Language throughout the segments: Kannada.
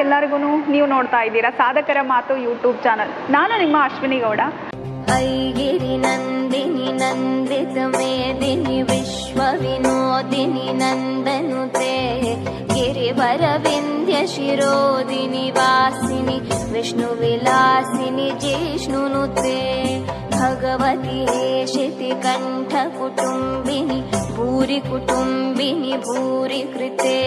ಎಲ್ಲರಿಗೂ ನೀವು ನೋಡ್ತಾ ಇದ್ದೀರಾ ಸಾಧಕರ ಮಾತು ಯೂಟ್ಯೂಬ್ ಚಾನಲ್. ನಾನು ನಿಮ್ಮ ಅಶ್ವಿನಿ ಗೌಡ. ಐಗಿರಿ ನಂದಿನಿ ನಂದಿತ ಮೇದಿನಿ ವಿಶ್ವ ವಿನೋದಿನಿ ನಂದನುತೆ ಗಿರಿವರ ವಿಂಧ್ಯ ಶಿರೋದಿನಿ ವಾಸಿನಿ ವಿಷ್ಣು ವಿಲಾಸಿನಿ ಜಿಷ್ಣುನುತೆ ಭಗವತಿ ಹೇಷಿತಿ ಕಂಠ ಕುಟುಂಬಿನಿ ಭೂರಿ ಕುಟುಂಬಿನಿ ಭೂರಿ ಕೃತೆ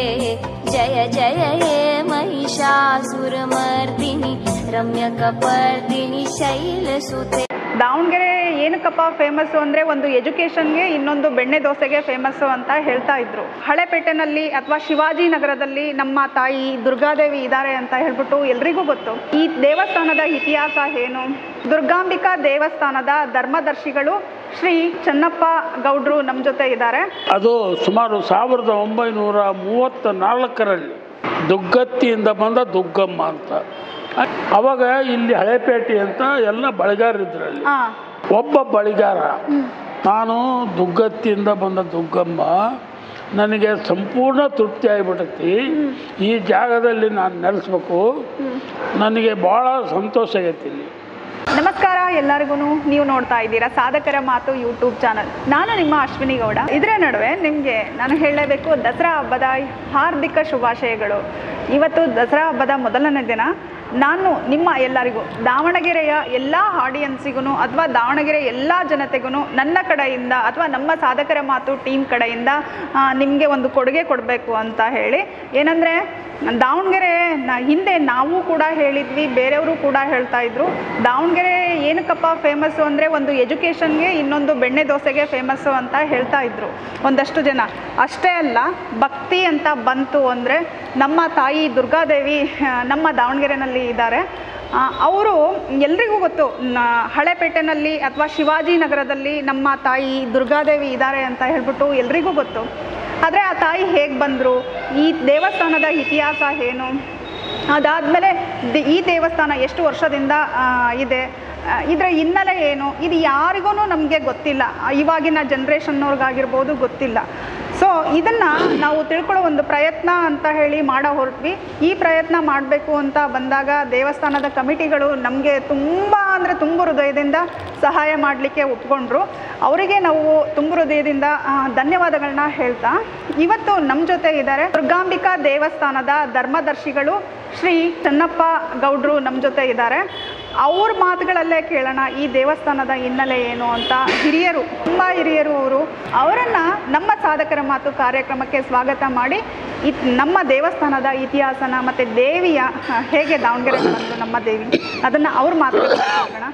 ಜಯ ಜಯ ಹೇ ಮಹಿಷಾಸುರಮರ್ದಿನಿ ರಮ್ಯಕಪರ್ದಿನಿ ಶೈಲಸುತೆ. ದಾವಣಗೆರೆ ಏನಕ್ಕಪ್ಪ ಫೇಮಸ್ಸು ಅಂದರೆ ಒಂದು ಎಜುಕೇಷನ್ಗೆ, ಇನ್ನೊಂದು ಬೆಣ್ಣೆ ದೋಸೆಗೆ ಫೇಮಸ್ಸು ಅಂತ ಹೇಳ್ತಾ ಇದ್ರು. ಹಳೆಪೇಟೆನಲ್ಲಿ ಅಥವಾ ಶಿವಾಜಿನಗರದಲ್ಲಿ ನಮ್ಮ ತಾಯಿ ದುರ್ಗಾದೇವಿ ಇದ್ದಾರೆ ಅಂತ ಹೇಳ್ಬಿಟ್ಟು ಎಲ್ರಿಗೂ ಗೊತ್ತು. ಈ ದೇವಸ್ಥಾನದ ಇತಿಹಾಸ ಏನು? ದುರ್ಗಾಂಬಿಕಾ ದೇವಸ್ಥಾನದ ಧರ್ಮದರ್ಶಿಗಳು ಶ್ರೀ ಚನ್ನಪ್ಪ ಗೌಡ್ರು ನಮ್ಮ ಜೊತೆ ಇದ್ದಾರೆ. ಅದು ಸುಮಾರು 1934ರಲ್ಲಿ ದುಗ್ಗತ್ತಿಯಿಂದ ಬಂದ ದುಗ್ಗಮ್ಮ ಅಂತ. ಅವಾಗ ಇಲ್ಲಿ ಹಳೆಪೇಟೆ ಅಂತ ಎಲ್ಲ ಬಳಿಗಾರಿದ್ರಲ್ಲಿ ಒಬ್ಬ ಬಳಿಗಾರ, ನಾನು ದುಗ್ಗತ್ತಿಯಿಂದ ಬಂದ ದುಗ್ಗಮ್ಮ, ನನಗೆ ಸಂಪೂರ್ಣ ತೃಪ್ತಿ ಆಗಿಬಿಟ್ಟೈತಿ, ಈ ಜಾಗದಲ್ಲಿ ನಾನು ನೆಲೆಸ್ಬೇಕು, ನನಗೆ ಭಾಳ ಸಂತೋಷ ಆಗೈತಿ ಇಲ್ಲಿ. ನಮಸ್ಕಾರ ಎಲ್ಲರಿಗೂ, ನೀವು ನೋಡ್ತಾ ಇದ್ದೀರಾ ಸಾಧಕರ ಮಾತು ಯೂಟ್ಯೂಬ್ ಚಾನಲ್. ನಾನು ನಿಮ್ಮ ಅಶ್ವಿನಿ ಗೌಡ. ಇದರ ನಡುವೆ ನಿಮಗೆ ನಾನು ಹೇಳಲೇಬೇಕು, ದಸರಾ ಹಬ್ಬದ ಹಾರ್ದಿಕ ಶುಭಾಶಯಗಳು. ಇವತ್ತು ದಸರಾ ಹಬ್ಬದ ಮೊದಲನೇ ದಿನ. ನಾನು ನಿಮ್ಮ ಎಲ್ಲರಿಗೂ, ದಾವಣಗೆರೆಯ ಎಲ್ಲ ಆಡಿಯನ್ಸಿಗೂ ಅಥವಾ ದಾವಣಗೆರೆ ಎಲ್ಲ ಜನತೆಗೂ ನನ್ನ ಕಡೆಯಿಂದ ಅಥವಾ ನಮ್ಮ ಸಾಧಕರ ಮಾತು ಟೀಮ್ ಕಡೆಯಿಂದ ನಿಮಗೆ ಒಂದು ಕೊಡುಗೆ ಕೊಡಬೇಕು ಅಂತ ಹೇಳಿ. ಏನಂದರೆ ದಾವಣಗೆರೆ ಹಿಂದೆ ನಾವು ಕೂಡ ಹೇಳಿದ್ವಿ, ಬೇರೆಯವರು ಕೂಡ ಹೇಳ್ತಾ ಇದ್ರು, ದಾವಣಗೆರೆ ಏನಕ್ಕಪ್ಪ ಫೇಮಸ್ಸು ಅಂದರೆ ಒಂದು ಎಜುಕೇಷನ್ಗೆ, ಇನ್ನೊಂದು ಬೆಣ್ಣೆ ದೋಸೆಗೆ ಫೇಮಸ್ಸು ಅಂತ ಹೇಳ್ತಾ ಇದ್ರು ಒಂದಷ್ಟು ಜನ. ಅಷ್ಟೇ ಅಲ್ಲ, ಭಕ್ತಿ ಅಂತ ಬಂತು ಅಂದರೆ ನಮ್ಮ ತಾಯಿ ದುರ್ಗಾದೇವಿ ನಮ್ಮ ದಾವಣಗೆರೆನಲ್ಲಿ ಇದ್ದಾರೆ. ಅವರು ಎಲ್ರಿಗೂ ಗೊತ್ತು, ಹಳೆಪೇಟೆನಲ್ಲಿ ಅಥವಾ ಶಿವಾಜಿನಗರದಲ್ಲಿ ನಮ್ಮ ತಾಯಿ ದುರ್ಗಾದೇವಿ ಇದ್ದಾರೆ ಅಂತ ಹೇಳ್ಬಿಟ್ಟು ಎಲ್ರಿಗೂ ಗೊತ್ತು. ಆದರೆ ಆ ತಾಯಿ ಹೇಗೆ ಬಂದರು, ಈ ದೇವಸ್ಥಾನದ ಇತಿಹಾಸ ಏನು, ಅದಾದಮೇಲೆ ಈ ದೇವಸ್ಥಾನ ಎಷ್ಟು ವರ್ಷದಿಂದ ಇದೆ, ಇದರ ಹಿನ್ನೆಲೆ ಏನು, ಇದು ಯಾರಿಗೂ ನಮಗೆ ಗೊತ್ತಿಲ್ಲ, ಇವಾಗಿನ ಜನ್ರೇಷನ್ನವ್ರಿಗಾಗಿರ್ಬೋದು ಗೊತ್ತಿಲ್ಲ. ಸೊ ಇದನ್ನು ನಾವು ತಿಳ್ಕೊಳ್ಳೋ ಒಂದು ಪ್ರಯತ್ನ ಅಂತ ಹೇಳಿ ಮಾಡೋ ಹೊರಟ್ವಿ. ಈ ಪ್ರಯತ್ನ ಮಾಡಬೇಕು ಅಂತ ಬಂದಾಗ ದೇವಸ್ಥಾನದ ಕಮಿಟಿಗಳು ನಮಗೆ ತುಂಬ ಅಂದರೆ ತುಂಬ ಹೃದಯದಿಂದ ಸಹಾಯ ಮಾಡಲಿಕ್ಕೆ ಒಪ್ಕೊಂಡ್ರು. ಅವರಿಗೆ ನಾವು ತುಂಬ ಹೃದಯದಿಂದ ಧನ್ಯವಾದಗಳನ್ನ ಹೇಳ್ತಾ, ಇವತ್ತು ನಮ್ಮ ಜೊತೆ ಇದ್ದಾರೆ ದುರ್ಗಾಂಬಿಕಾ ದೇವಸ್ಥಾನದ ಧರ್ಮದರ್ಶಿಗಳು ಶ್ರೀ ಚನ್ನಪ್ಪ ಗೌಡ್ರು ನಮ್ಮ ಜೊತೆ ಇದ್ದಾರೆ. ಅವ್ರ ಮಾತುಗಳಲ್ಲೇ ಕೇಳೋಣ ಈ ದೇವಸ್ಥಾನದ ಹಿನ್ನೆಲೆ ಏನು ಅಂತ. ಹಿರಿಯರು, ತುಂಬ ಹಿರಿಯರು ಅವರನ್ನು ನಮ್ಮ ಸಾಧಕರ ಮಾತು ಕಾರ್ಯಕ್ರಮಕ್ಕೆ ಸ್ವಾಗತ ಮಾಡಿ ನಮ್ಮ ದೇವಸ್ಥಾನದ ಇತಿಹಾಸನ ಮತ್ತು ದೇವಿಯ ಹೇಗೆ ದಾವಣಗೆರೆ ಬಂದು ನಮ್ಮ ದೇವಿ ಅದನ್ನು ಅವ್ರ ಮಾತುಗಳನ್ನು ಕೇಳೋಣ.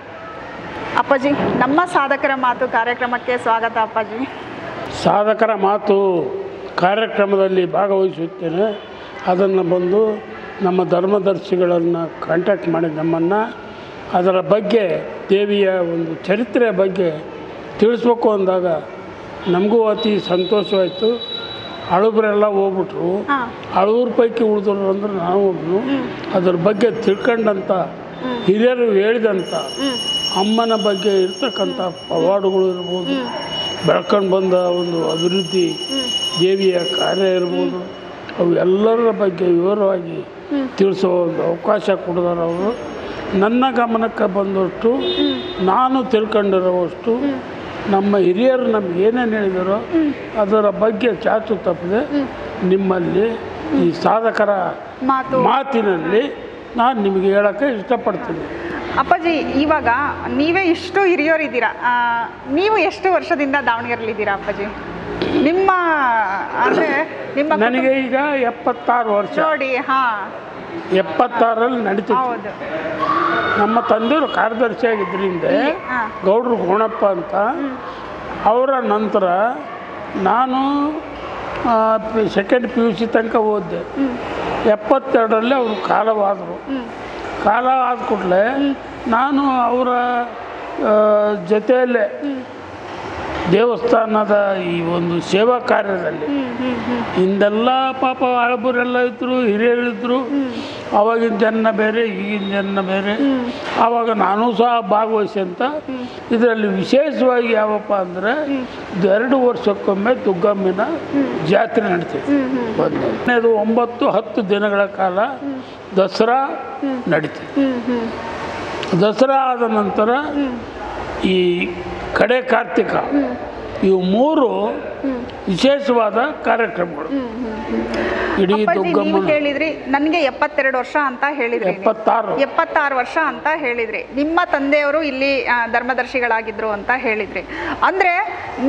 ಅಪ್ಪಾಜಿ, ನಮ್ಮ ಸಾಧಕರ ಮಾತು ಕಾರ್ಯಕ್ರಮಕ್ಕೆ ಸ್ವಾಗತ. ಅಪ್ಪಾಜಿ, ಸಾಧಕರ ಮಾತು ಕಾರ್ಯಕ್ರಮದಲ್ಲಿ ಭಾಗವಹಿಸುತ್ತೇನೆ. ಅದನ್ನು ಬಂದು ನಮ್ಮ ಧರ್ಮದರ್ಶಿಗಳನ್ನು ಕಾಂಟ್ಯಾಕ್ಟ್ ಮಾಡಿ ನಮ್ಮನ್ನು ಅದರ ಬಗ್ಗೆ, ದೇವಿಯ ಒಂದು ಚರಿತ್ರೆಯ ಬಗ್ಗೆ ತಿಳಿಸ್ಬೇಕು ಅಂದಾಗ ನಮಗೂ ಅತಿ ಸಂತೋಷವಾಯಿತು. ಹಳುಬರೆಲ್ಲ ಹೋಗ್ಬಿಟ್ರು, ಹಳುವ್ರ ಪೈಕಿ ಉಳಿದ್ರು ಅಂದ್ರೆ ನಾವು ಒಬ್ಬನು. ಅದ್ರ ಬಗ್ಗೆ ತಿಳ್ಕೊಂಡಂಥ ಹಿರಿಯರು ಹೇಳಿದಂಥ ಅಮ್ಮನ ಬಗ್ಗೆ ಇರ್ತಕ್ಕಂಥ ಪವಾಡುಗಳು ಇರ್ಬೋದು, ಬೆಳ್ಕೊಂಡು ಬಂದ ಒಂದು ಅಭಿವೃದ್ಧಿ, ದೇವಿಯ ಕಾರ್ಯ ಇರ್ಬೋದು, ಅವು ಎಲ್ಲರ ಬಗ್ಗೆ ವಿವರವಾಗಿ ತಿಳಿಸೋ ಒಂದು ಅವಕಾಶ ಕೊಡಿದಾರೆ ಅವರು. ನನ್ನ ಗಮನಕ್ಕೆ ಬಂದಷ್ಟು, ನಾನು ತಿಳ್ಕೊಂಡಿರೋವಷ್ಟು, ನಮ್ಮ ಹಿರಿಯರು ನಮ್ಗೆ ಏನೇನು ಹೇಳಿದಾರೋ ಅದರ ಬಗ್ಗೆ ಚಾಚು ತಪ್ಪದೆ ನಿಮ್ಮಲ್ಲಿ ಈ ಸಾಧಕರ ಮಾತಿನಲ್ಲಿ ನಾನು ನಿಮಗೆ ಹೇಳೋಕ್ಕೆ ಇಷ್ಟಪಡ್ತೀನಿ. ಅಪ್ಪಾಜಿ, ಇವಾಗ ನೀವೇ ಇಷ್ಟು ಹಿರಿಯರಿದ್ದೀರಾ, ನೀವು ಎಷ್ಟು ವರ್ಷದಿಂದ ದಾವಣಗೆರೆಲಿದ್ದೀರಾ ಅಪ್ಪಾಜಿ? ನಿಮ್ಮ ಅಂದರೆ ನಿಮ್ಮ ನನಗೆ ಈಗ 76 ವರ್ಷ ನೋಡಿ. ಹಾಂ, 76ರಲ್ಲಿ ನಡೀತಿತ್ತು. ನಮ್ಮ ತಂದೆಯವರು ಕಾರ್ಯದರ್ಶಿಯಾಗಿದ್ದರಿಂದ ಗೌಡ್ರು ಗುಣಪ್ಪ ಅಂತ. ಅವರ ನಂತರ ನಾನು ಸೆಕೆಂಡ್ PUC ತನಕ ಓದಿದೆ. 72ರಲ್ಲಿ ಅವರು ಕಾಲವಾದರು. ಕಾಲ ಆದ ಕೂಡಲೇ ನಾನು ಅವರ ಜೊತೆಯಲ್ಲೇ ದೇವಸ್ಥಾನದ ಈ ಒಂದು ಸೇವಾ ಕಾರ್ಯದಲ್ಲಿ ಹಿಂದೆಲ್ಲ ಪಾಪ ಹಳಬರೆಲ್ಲ ಇದ್ದರು, ಹಿರಿಯರಿದ್ದರು, ಆವಾಗಿನ ಜನ ಬೇರೆ ಈಗಿನ ಜನ ಬೇರೆ. ಆವಾಗ ನಾನು ಸಹ ಭಾಗವಹಿಸಿ ಅಂತ ಇದರಲ್ಲಿ ವಿಶೇಷವಾಗಿ ಯಾವಪ್ಪ ಅಂದರೆ 2 ವರ್ಷಕ್ಕೊಮ್ಮೆ ದುಗ್ಗಮ್ಮನ ಜಾತ್ರೆ ನಡೀತೈತೆ. ಅದು 9-10 ದಿನಗಳ ಕಾಲ ದಸರಾ ನಡೀತೈತೆ. ದಸರಾ ಆದ ನಂತರ ಈ ಕಡೆ ಕಾರ್ತಿಕ, ಇವು 3 ವಿಶೇಷವಾದ ಕಾರ್ಯಕ್ರಮಗಳು. ಇಡೀ ದುಗ್ಗಮ್ಮನ ಹೇಳಿದ್ರಿ ನನಗೆ 72 ವರ್ಷ ಅಂತ ಹೇಳಿದ್ರಿ. 76 ವರ್ಷ ಅಂತ ಹೇಳಿದ್ರಿ. ನಿಮ್ಮ ತಂದೆಯವರು ಇಲ್ಲಿ ಧರ್ಮದರ್ಶಿಗಳಾಗಿದ್ರು ಅಂತ ಹೇಳಿದ್ರಿ. ಅಂದರೆ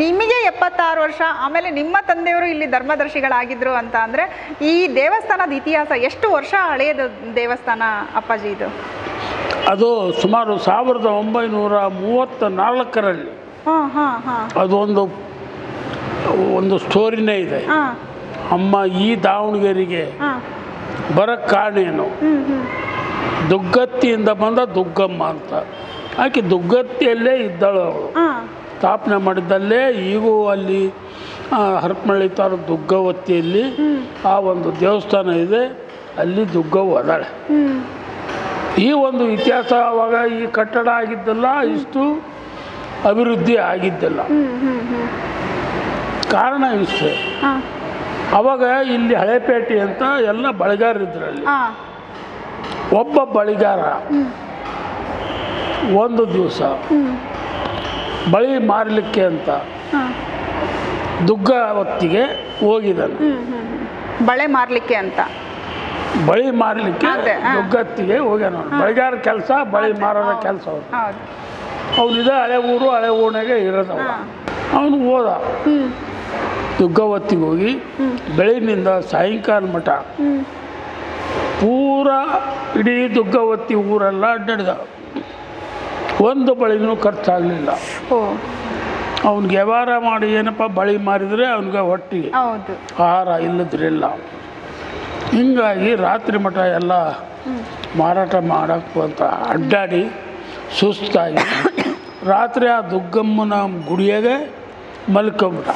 ನಿಮಗೆ 76 ವರ್ಷ, ಆಮೇಲೆ ನಿಮ್ಮ ತಂದೆಯವರು ಇಲ್ಲಿ ಧರ್ಮದರ್ಶಿಗಳಾಗಿದ್ರು ಅಂತ ಅಂದರೆ ಈ ದೇವಸ್ಥಾನದ ಇತಿಹಾಸ ಎಷ್ಟು ವರ್ಷ ಹಳೆಯದು ದೇವಸ್ಥಾನ ಅಪ್ಪಾಜಿ ಇದು? ಅದು ಸುಮಾರು 1934ರಲ್ಲಿ ಅದು ಒಂದು ಸ್ಟೋರಿನೇ ಇದೆ. ಅಮ್ಮ ಈ ದಾವಣಗೆರೆಗೆ ಬರಕ್ಕೆ ಕಾರಣ ಏನು, ದುಗ್ಗತ್ತಿಯಿಂದ ಬಂದ ದುಗ್ಗಮ್ಮ ಅಂತ. ಆಕೆ ದುಗ್ಗತ್ತಿಯಲ್ಲೇ ಇದ್ದಾಳು. ಅವಳು ಸ್ಥಾಪನೆ ಮಾಡಿದ್ದಲ್ಲೇ ಈಗೂ ಅಲ್ಲಿ ಹರಪನಹಳ್ಳಿ ತಾಲೂಕು ದುಗ್ಗವತ್ತಿಯಲ್ಲಿ ಆ ಒಂದು ದೇವಸ್ಥಾನ ಇದೆ. ಅಲ್ಲಿ ದುಗ್ಗವ್ವ ಅದಾಳೆ. ಈ ಒಂದು ಇತಿಹಾಸ ಆವಾಗ ಈ ಕಟ್ಟಡ ಆಗಿದ್ದಲ್ಲ, ಇಷ್ಟು ಅಭಿವೃದ್ಧಿ ಆಗಿದ್ದಿಲ್ಲ. ಕಾರಣ ಇಷ್ಟೇ, ಅವಾಗ ಇಲ್ಲಿ ಹಳೇಪೇಟೆ ಅಂತ ಎಲ್ಲ ಬಳಿಗಾರರಿದ್ರಲ್ಲಿ. ಒಬ್ಬ ಬಳಿಗಾರ ಒಂದು ದಿವಸ ಬಳಿ ಮಾರಲಿಕ್ಕೆ ಅಂತ ದುಗ್ಗವತ್ತಿಗೆ ಹೋಗಿದ್ದಾನೆ. ಬಳೆ ಮಾರಲಿಕ್ಕೆ ಅಂತ ಬಳಿ ಮಾರಲಿಕ್ಕೆ ದುಗ್ಗತ್ತಿಗೆ ಹೋಗ್ಯಾನ. ಬಳಿಗಾರ ಕೆಲಸ, ಬಳಿ ಮಾರೋದ ಕೆಲಸ. ಅವನಿದೆ ಹಳೆ ಊರು, ಹಳೆ ಊರಿನಾಗೆ ಇರೋದವ. ಅವನು ಹೋದ ದುಗ್ಗವತ್ತಿಗೆ. ಹೋಗಿ ಬೆಳಗಿನಿಂದ ಸಾಯಂಕಾಲ ಮಠ ಪೂರ ಇಡೀ ದುಗ್ಗವತ್ತಿ ಊರೆಲ್ಲ ಅಡ್ಡಾಡಿದ. ಒಂದು ಬಳಿನೂ ಖರ್ಚಾಗಲಿಲ್ಲ. ಅವನಿಗೆ ವ್ಯವಹಾರ ಮಾಡಿ ಏನಪ್ಪ ಬಳಿ ಮಾರಿದರೆ ಅವನಿಗೆ ಹೊಟ್ಟಿಗೆ ಆಹಾರ ಇಲ್ಲದ್ರಿಲ್ಲ. ಹಿಂಗಾಗಿ ರಾತ್ರಿ ಮಠ ಎಲ್ಲ ಮಾರಾಟ ಮಾಡೋಕ್ಕೆ ಅಂತ ಅಡ್ಡಾಡಿ ಸುಸ್ತಾಗಿ ರಾತ್ರಿ ಆ ದುಗ್ಗಮ್ಮನ ಗುಡಿಯಾಗೆ ಮಲ್ಕೊಂಬಿಟ್ಟ.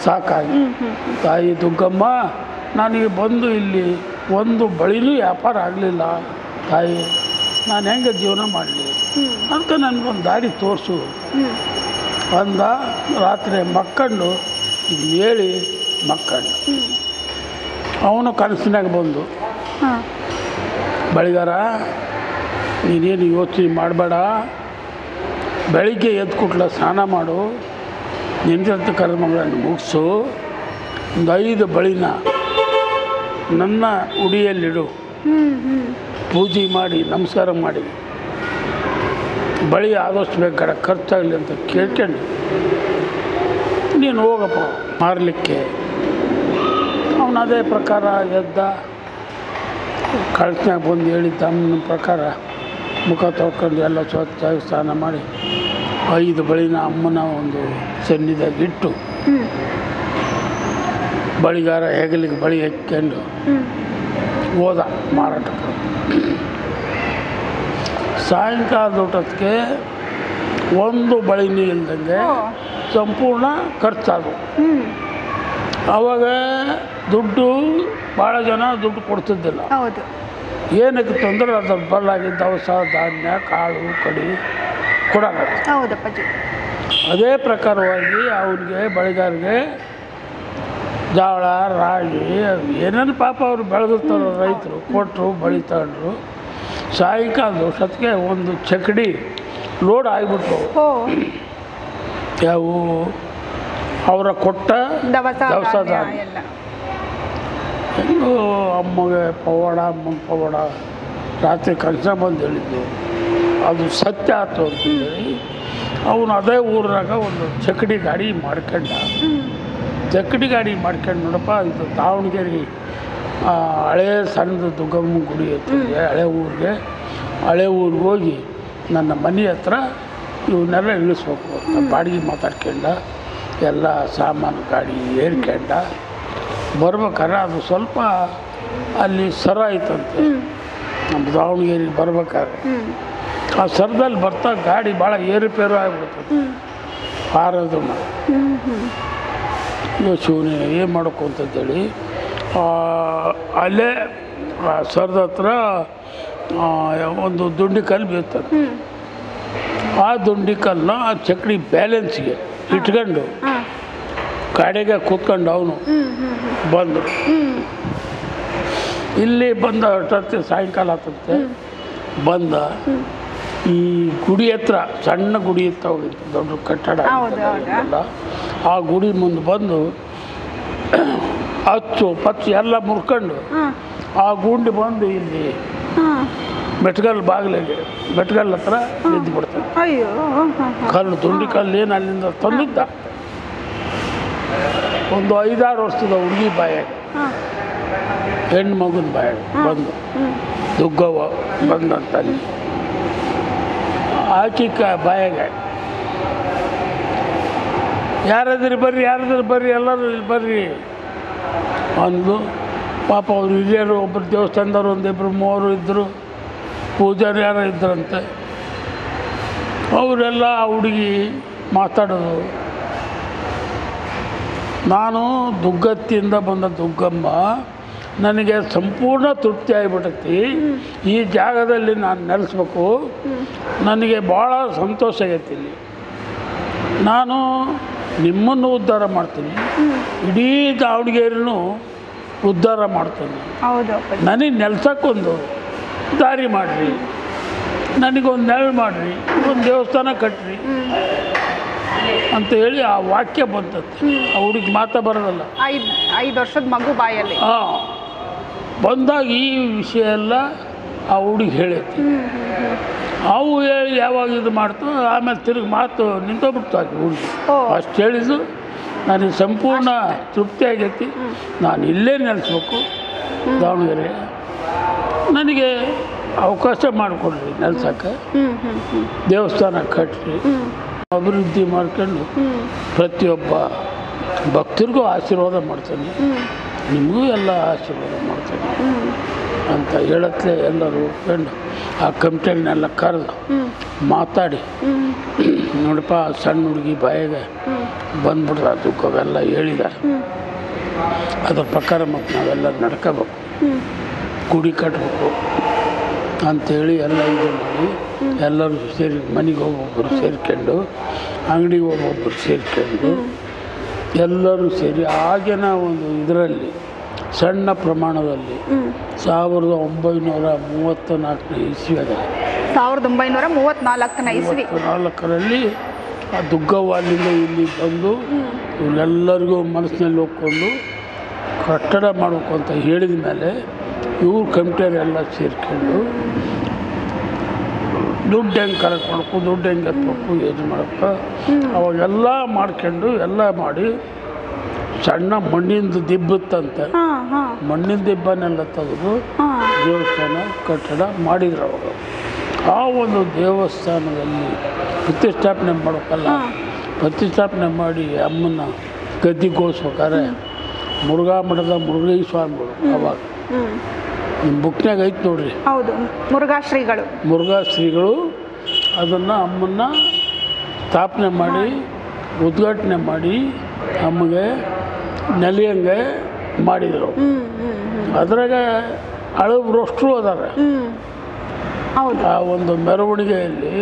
ಸಾಕಾಗಿ, ತಾಯಿ ದುಗ್ಗಮ್ಮ ನನಗೆ ಬಂದು ಇಲ್ಲಿ ಒಂದು ಬಳಿನೂ ವ್ಯಾಪಾರ ಆಗಲಿಲ್ಲ ತಾಯಿ, ನಾನು ಹೆಂಗೆ ಜೀವನ ಮಾಡಲಿ ಅಂತ ನನಗೊಂದು ದಾರಿ ತೋರಿಸು ಅಂದ. ರಾತ್ರಿ ಮಕ್ಕಂಡು ಇದು ಹೇಳಿ ಮಕ್ಕಂಡು ಅವನು ಕನಸಿನಾಗ ಬಂದು, ಬಳಿಗಾರ ನೀನೇನು ಯೋಚನೆ ಮಾಡಬೇಡ, ಬೆಳಿಗ್ಗೆ ಎದ್ದು ಕೂಡಲ ಸ್ನಾನ ಮಾಡು, ನಿಂತ ಕರ್ಮಗಳನ್ನು ಮುಗಿಸು, ಒಂದು 5 ಬಳಿನ ನನ್ನ ಉಡಿಯಲ್ಲಿಡು, ಪೂಜೆ ಮಾಡಿ ನಮಸ್ಕಾರ ಮಾಡಿ ಬಳಿ ಆದಷ್ಟು ಬೇಕಾದ ಖರ್ಚಾಗಲಿ ಅಂತ ಕೇಳ್ಕೊಂಡು ನೀನು ಹೋಗಪ್ಪ ಮಾರಲಿಕ್ಕೆ. ಅವನು ಅದೇ ಪ್ರಕಾರ ಎದ್ದ. ಕಳ್ಸಿನಾಗ ಬಂದು ಹೇಳಿದ್ದ ಅಮ್ಮನ ಪ್ರಕಾರ ಮುಖ ತೊಳ್ಕೊಂಡು ಎಲ್ಲ ಸ್ವಚ್ಛಾಗಿ ಸ್ನಾನ ಮಾಡಿ 5 ಬಳಿನ ಅಮ್ಮನ ಒಂದು ಸನ್ನಿಧಾಗ ಇಟ್ಟು ಬಳಿಗಾರ ಹೆಗಲಿಗೆ ಬಳಿ ಹಾಕ್ಕೊಂಡು ಹೋದ ಮಾರಾಟಕ್ಕೆ. ಸಾಯಂಕಾಲದ ಊಟಕ್ಕೆ ಒಂದು ಬಳಿನೂ ಇಲ್ದಂಗೆ ಸಂಪೂರ್ಣ ಖರ್ಚಾದವು. ಆವಾಗ ದುಡ್ಡು ಭಾಳ ಜನ ದುಡ್ಡು ಕೊಡ್ತಿದ್ದಿಲ್ಲ. ಏನಕ್ಕೆ ತೊಂದರೆ ಅದ್ರ ಬಲ್ಲಾಗಿ ದವಸ ಧಾನ್ಯ ಕಾಳು ಕಡಿ ಕೊಡೋಣ. ಅದೇ ಪ್ರಕಾರವಾಗಿ ಅವನಿಗೆ ಬಳಿಗಾರಿಗೆ ಜೋಳ ರಾಗಿ ಏನೇನು ಪಾಪ ಅವರು ಬೆಳೆದಿರ್ತಾರೋ ರೈತರು ಕೊಟ್ಟರು, ಬಳಿ ತಗೊಂಡ್ರು. ಸಾಯಂಕಾಲದ ವರ್ಷಕ್ಕೆ ಒಂದು ಚಕಡಿ ಲೋಡ್ ಆಗಿಬಿಟ್ರು. ಯಾವು ಅವರ ಕೊಟ್ಟ ದವಸ ಧಾನ್ಯ. ಹೆಂಗೂ ಅಮ್ಮಗೆ ಪವಾಡ, ಅಮ್ಮನ ಪವಾಡ ರಾತ್ರಿ ಕನಸ ಬಂದು ಹೇಳಿದ್ದು ಅದು ಸತ್ಯ ಆಯ್ತು ಅಂತೇಳಿ ಅವನು ಅದೇ ಊರಾಗ ಒಂದು ಚಕಡಿ ಗಾಡಿ ಮಾಡ್ಕೊಂಡ. ಚಕಡಿ ಗಾಡಿ ಮಾಡ್ಕೊಂಡು ನೋಡಪ್ಪ, ಇದು ದಾವಣಗೆರೆ ಹಳೇ ಸಣ್ಣದು ದುಗ್ಗಮ್ಮ ಗುಡಿ ಇರ್ತದೆ ಹಳೆ ಊರಿಗೆ ಹೋಗಿ ನನ್ನ ಮನೆ ಹತ್ರ ಇವನ್ನೆಲ್ಲ ಇಳಿಸ್ಬೇಕು ಅಂತ ಬಾಡಿಗೆ ಮಾತಾಡ್ಕೊಂಡ ಎಲ್ಲ ಸಾಮಾನು ಗಾಡಿ ಏರ್ಕೊಂಡ ಬರ್ಬೇಕಾದ್ರೆ ಅದು ಸ್ವಲ್ಪ ಅಲ್ಲಿ ಸರ ಐತಂತೆ ನಮ್ಮ ದಾವಣಗೆರೆಗೆ ಬರ್ಬೇಕಾದ್ರೆ. ಆ ಸರದಲ್ಲಿ ಬರ್ತಾ ಗಾಡಿ ಭಾಳ ಏರುಪೇರು ಆಗಿಬಿಡ್ತದೆ. ಹಾರೋದನ್ನ ಶಿವನೇ ಏನು ಮಾಡ್ಬೇಕು ಅಂತೇಳಿ ಅಲ್ಲೇ ಆ ಸರದ ಹತ್ರ ಒಂದು ದುಂಡಿ ಕಲ್ಲು ಬೀಳ್ತದೆ. ಆ ದುಂಡಿ ಕಲ್ಲನ್ನ ಆ ಚಕ್ಡಿ ಬ್ಯಾಲೆನ್ಸ್ಗೆ ಇಟ್ಕೊಂಡು ಗಾಡಿಗೆ ಕೂತ್ಕೊಂಡು ಅವನು ಬಂದರು. ಇಲ್ಲಿ ಬಂದ ಅಷ್ಟೊತ್ತಿಗೆ ಸಾಯಂಕಾಲ ಆಗ್ತಂತೆ. ಬಂದ ಈ ಗುಡಿ ಹತ್ರ ಸಣ್ಣ ಗುಡಿ ಹತ್ರ ಹೋಗಿತ್ತು, ದೊಡ್ಡ ಕಟ್ಟಡ ಅಲ್ಲ. ಆ ಗುಡಿ ಮುಂದೆ ಬಂದು ಹಚ್ಚು ಪಚ್ಚು ಎಲ್ಲ ಮುರ್ಕೊಂಡು ಆ ಗುಂಡಿ ಬಂದು ಇಲ್ಲಿ ಮೆಟ್ಗಲ್ ಬಾಗಿಲಿಗೆ ಮೆಟ್ಗಲ್ ಹತ್ರ ನಿಂತು ಬಿಡ್ತಾರೆ. ಕಲ್ಲು ದುಂಡಿ ಕಲ್ಲು ಏನು ಅಲ್ಲಿಂದ ತಂದಿದ್ದ. ಒಂದು 5-6 ವರ್ಷದ ಹುಡುಗಿ ಬಾಯಾಗ, ಹೆಣ್ಣು ಮಗನ ಬಾಯಾಗ ಬಂದು ದುಗ್ಗವ್ವ ಬಂದಂತ ಅಲ್ಲಿ ಆಕಿ ಬಾಯಾಗ ಯಾರಾದ್ರಿ ಬರ್ರಿ, ಯಾರಾದ್ರೂ ಬರ್ರಿ, ಎಲ್ಲರೂ ಇಲ್ಲಿ ಬರ್ರಿ ಅಂದು. ಪಾಪ ಅವ್ರು ಹಿರಿಯರು ಒಬ್ಬರು ದೇವಸ್ಥಾನದವ್ರು 1-2-3 ಇದ್ದರು, ಪೂಜಾರಿ ಯಾರು ಇದ್ದರಂತೆ. ಅವರೆಲ್ಲ ಹುಡುಗಿ ಮಾತಾಡೋದು. ನಾನು ದುಗ್ಗತ್ತಿಯಿಂದ ಬಂದ ದುಗ್ಗಮ್ಮ, ನನಗೆ ಸಂಪೂರ್ಣ ತೃಪ್ತಿ ಆಗಿಬಿಟ್ಟೈತಿ. ಈ ಜಾಗದಲ್ಲಿ ನಾನು ನೆಲೆಸ್ಬೇಕು, ನನಗೆ ಭಾಳ ಸಂತೋಷ ಆಗೈತಿ. ಇಲ್ಲಿ ನಾನು ನಿಮ್ಮನ್ನು ಉದ್ಧಾರ ಮಾಡ್ತೀನಿ, ಇಡೀ ದಾವಣಗೆರೆನೂ ಉದ್ಧಾರ ಮಾಡ್ತೀನಿ. ನನಗೆ ನೆಲೆಸಕ್ಕೊಂದು ದಾರಿ ಮಾಡಿರಿ, ನನಗೊಂದು ನೆರಳು ಮಾಡಿರಿ, ಒಂದು ದೇವಸ್ಥಾನ ಕಟ್ಟಿರಿ ಅಂತ ಹೇಳಿ ಆ ವಾಕ್ಯ ಬಂತತ್ತೆ. ಆ ಹುಡುಗಿ ಮಾತಾ ಬರೋದಲ್ಲ, 5 ವರ್ಷದ ಮಗು ಬಾಯಲ್ಲಿ. ಬಂದಾಗ ಈ ವಿಷಯ ಎಲ್ಲ ಆ ಹುಡುಗಿ ಹೇಳೈತಿ. ಅವು ಹೇಳಿ ಯಾವಾಗ ಇದು ಮಾಡ್ತು, ಆಮೇಲೆ ತಿರುಗಿ ಮಾತು ನಿಂತೋಗ್ಬಿಡ್ತು ಆಕೆ ಹುಡುಗಿ. ಅಷ್ಟು ಹೇಳಿದ್ದು ನನಗೆ ಸಂಪೂರ್ಣ ತೃಪ್ತಿ ಆಗೈತಿ, ನಾನು ಇಲ್ಲೇ ನೆಲೆಸ್ಬೇಕು ದಾವಣಗೆರೆ, ನನಗೆ ಅವಕಾಶ ಮಾಡಿಕೊಡ್ರಿ ನೆಲೆಸಕ್ಕೆ, ದೇವಸ್ಥಾನ ಕಟ್ರಿ, ಅಭಿವೃದ್ಧಿ ಮಾಡ್ಕೊಂಡು ಪ್ರತಿಯೊಬ್ಬ ಭಕ್ತರಿಗೂ ಆಶೀರ್ವಾದ ಮಾಡ್ತಾನೆ, ನಿಮಗೂ ಎಲ್ಲ ಆಶೀರ್ವಾದ ಮಾಡ್ತಾನೆ ಅಂತ ಹೇಳತ್ಲೆ ಎಲ್ಲರೂ ಒಪ್ಕೊಂಡು ಆ ಕಮಿಟಿಯನ್ನೆಲ್ಲ ಕರೆದು ಮಾತಾಡಿ, ನೋಡಪ್ಪ ಸಣ್ಣ ಹುಡುಗಿ ಬಾಯಿಗೆ ಬಂದ್ಬಿಟ್ರೆ ಅದಕ್ಕೆಲ್ಲ ಹೇಳಿದ್ದಾರೆ, ಅದ್ರ ಪ್ರಕಾರ ಮತ್ತು ನಾವೆಲ್ಲ ನಡ್ಕೋಬೇಕು, ಗುಡಿ ಕಟ್ಟಬೇಕು ಅಂಥೇಳಿ ಎಲ್ಲ ಇದು ಮಾಡಿ ಎಲ್ಲರೂ ಸೇರಿ ಮನೆಗೆ ಹೋಗೊಬ್ಬರು ಸೇರ್ಕೊಂಡು, ಅಂಗಡಿಗೆ ಹೋಗೊಬ್ಬರು ಸೇರ್ಕೊಂಡು ಎಲ್ಲರೂ ಸೇರಿ ಆಗಿನ ಒಂದು ಇದರಲ್ಲಿ ಸಣ್ಣ ಪ್ರಮಾಣದಲ್ಲಿ 1934 ಇಸ್ವಿಯಾಗ 1934 ಇಸ್ವಿ 34ರಲ್ಲಿ ಆ ದುಗ್ಗವ್ವ ಅಲ್ಲಿಂದ ಇಲ್ಲಿ ಬಂದು ಇವರೆಲ್ಲರಿಗೂ ಮನಸ್ಸಿನಲ್ಲಿ ಹೋಗ್ಕೊಂಡು ಕಟ್ಟಡ ಮಾಡಬೇಕು ಅಂತ ಹೇಳಿದ ಮೇಲೆ ಇವ್ರು ಕಮಿಟಿಯವರೆಲ್ಲ ಸೇರ್ಕೊಂಡು ದುಡ್ಡು ಹೆಂಗೆ ಕಲೆಕ್ಟ್ ಮಾಡಬೇಕು, ದುಡ್ಡು ಹೆಂಗೆ ಎತ್ತಬೇಕು, ಏನು ಮಾಡಬೇಕು ಅವಾಗೆಲ್ಲ ಮಾಡ್ಕೊಂಡು ಎಲ್ಲ ಮಾಡಿ ಸಣ್ಣ ಮಣ್ಣಿಂದ ದಿಬ್ಬತ್ತಂತೆ, ಮಣ್ಣಿನ ದಿಬ್ಬನೆಲ್ಲ ತೆಗೆದು ದೇವಸ್ಥಾನ ಕಟ್ಟಡ ಮಾಡಿದ್ರು ಅವಾಗ. ಆ ಒಂದು ದೇವಸ್ಥಾನದಲ್ಲಿ ಪ್ರತಿಷ್ಠಾಪನೆ ಮಾಡೋಕ್ಕಲ್ಲ, ಪ್ರತಿಷ್ಠಾಪನೆ ಮಾಡಿ ಅಮ್ಮನ ಗದ್ದಿಗೋಸ್ಬೇಕಾದ್ರೆ ಮುರುಘಾ ಮಠದ ಮುರುಘೈ ಸ್ವಾಮಿಗಳು ಅವಾಗ ನಿಮ್ಮ ಬುಕ್ನಾಗ ಐತೆ ನೋಡ್ರಿ, ಹೌದು, ಮುರುಘಾ ಶ್ರೀಗಳು ಅದನ್ನು ಅಮ್ಮನ್ನ ಸ್ಥಾಪನೆ ಮಾಡಿ ಉದ್ಘಾಟನೆ ಮಾಡಿ ಅಮ್ಮಗೆ ನೆಲೆಯಂಗೆ ಮಾಡಿದರು. ಅದ್ರಾಗ ಹಳಬ್ರಷ್ಟು ಅದಾರೆ. ಆ ಒಂದು ಮೆರವಣಿಗೆಯಲ್ಲಿ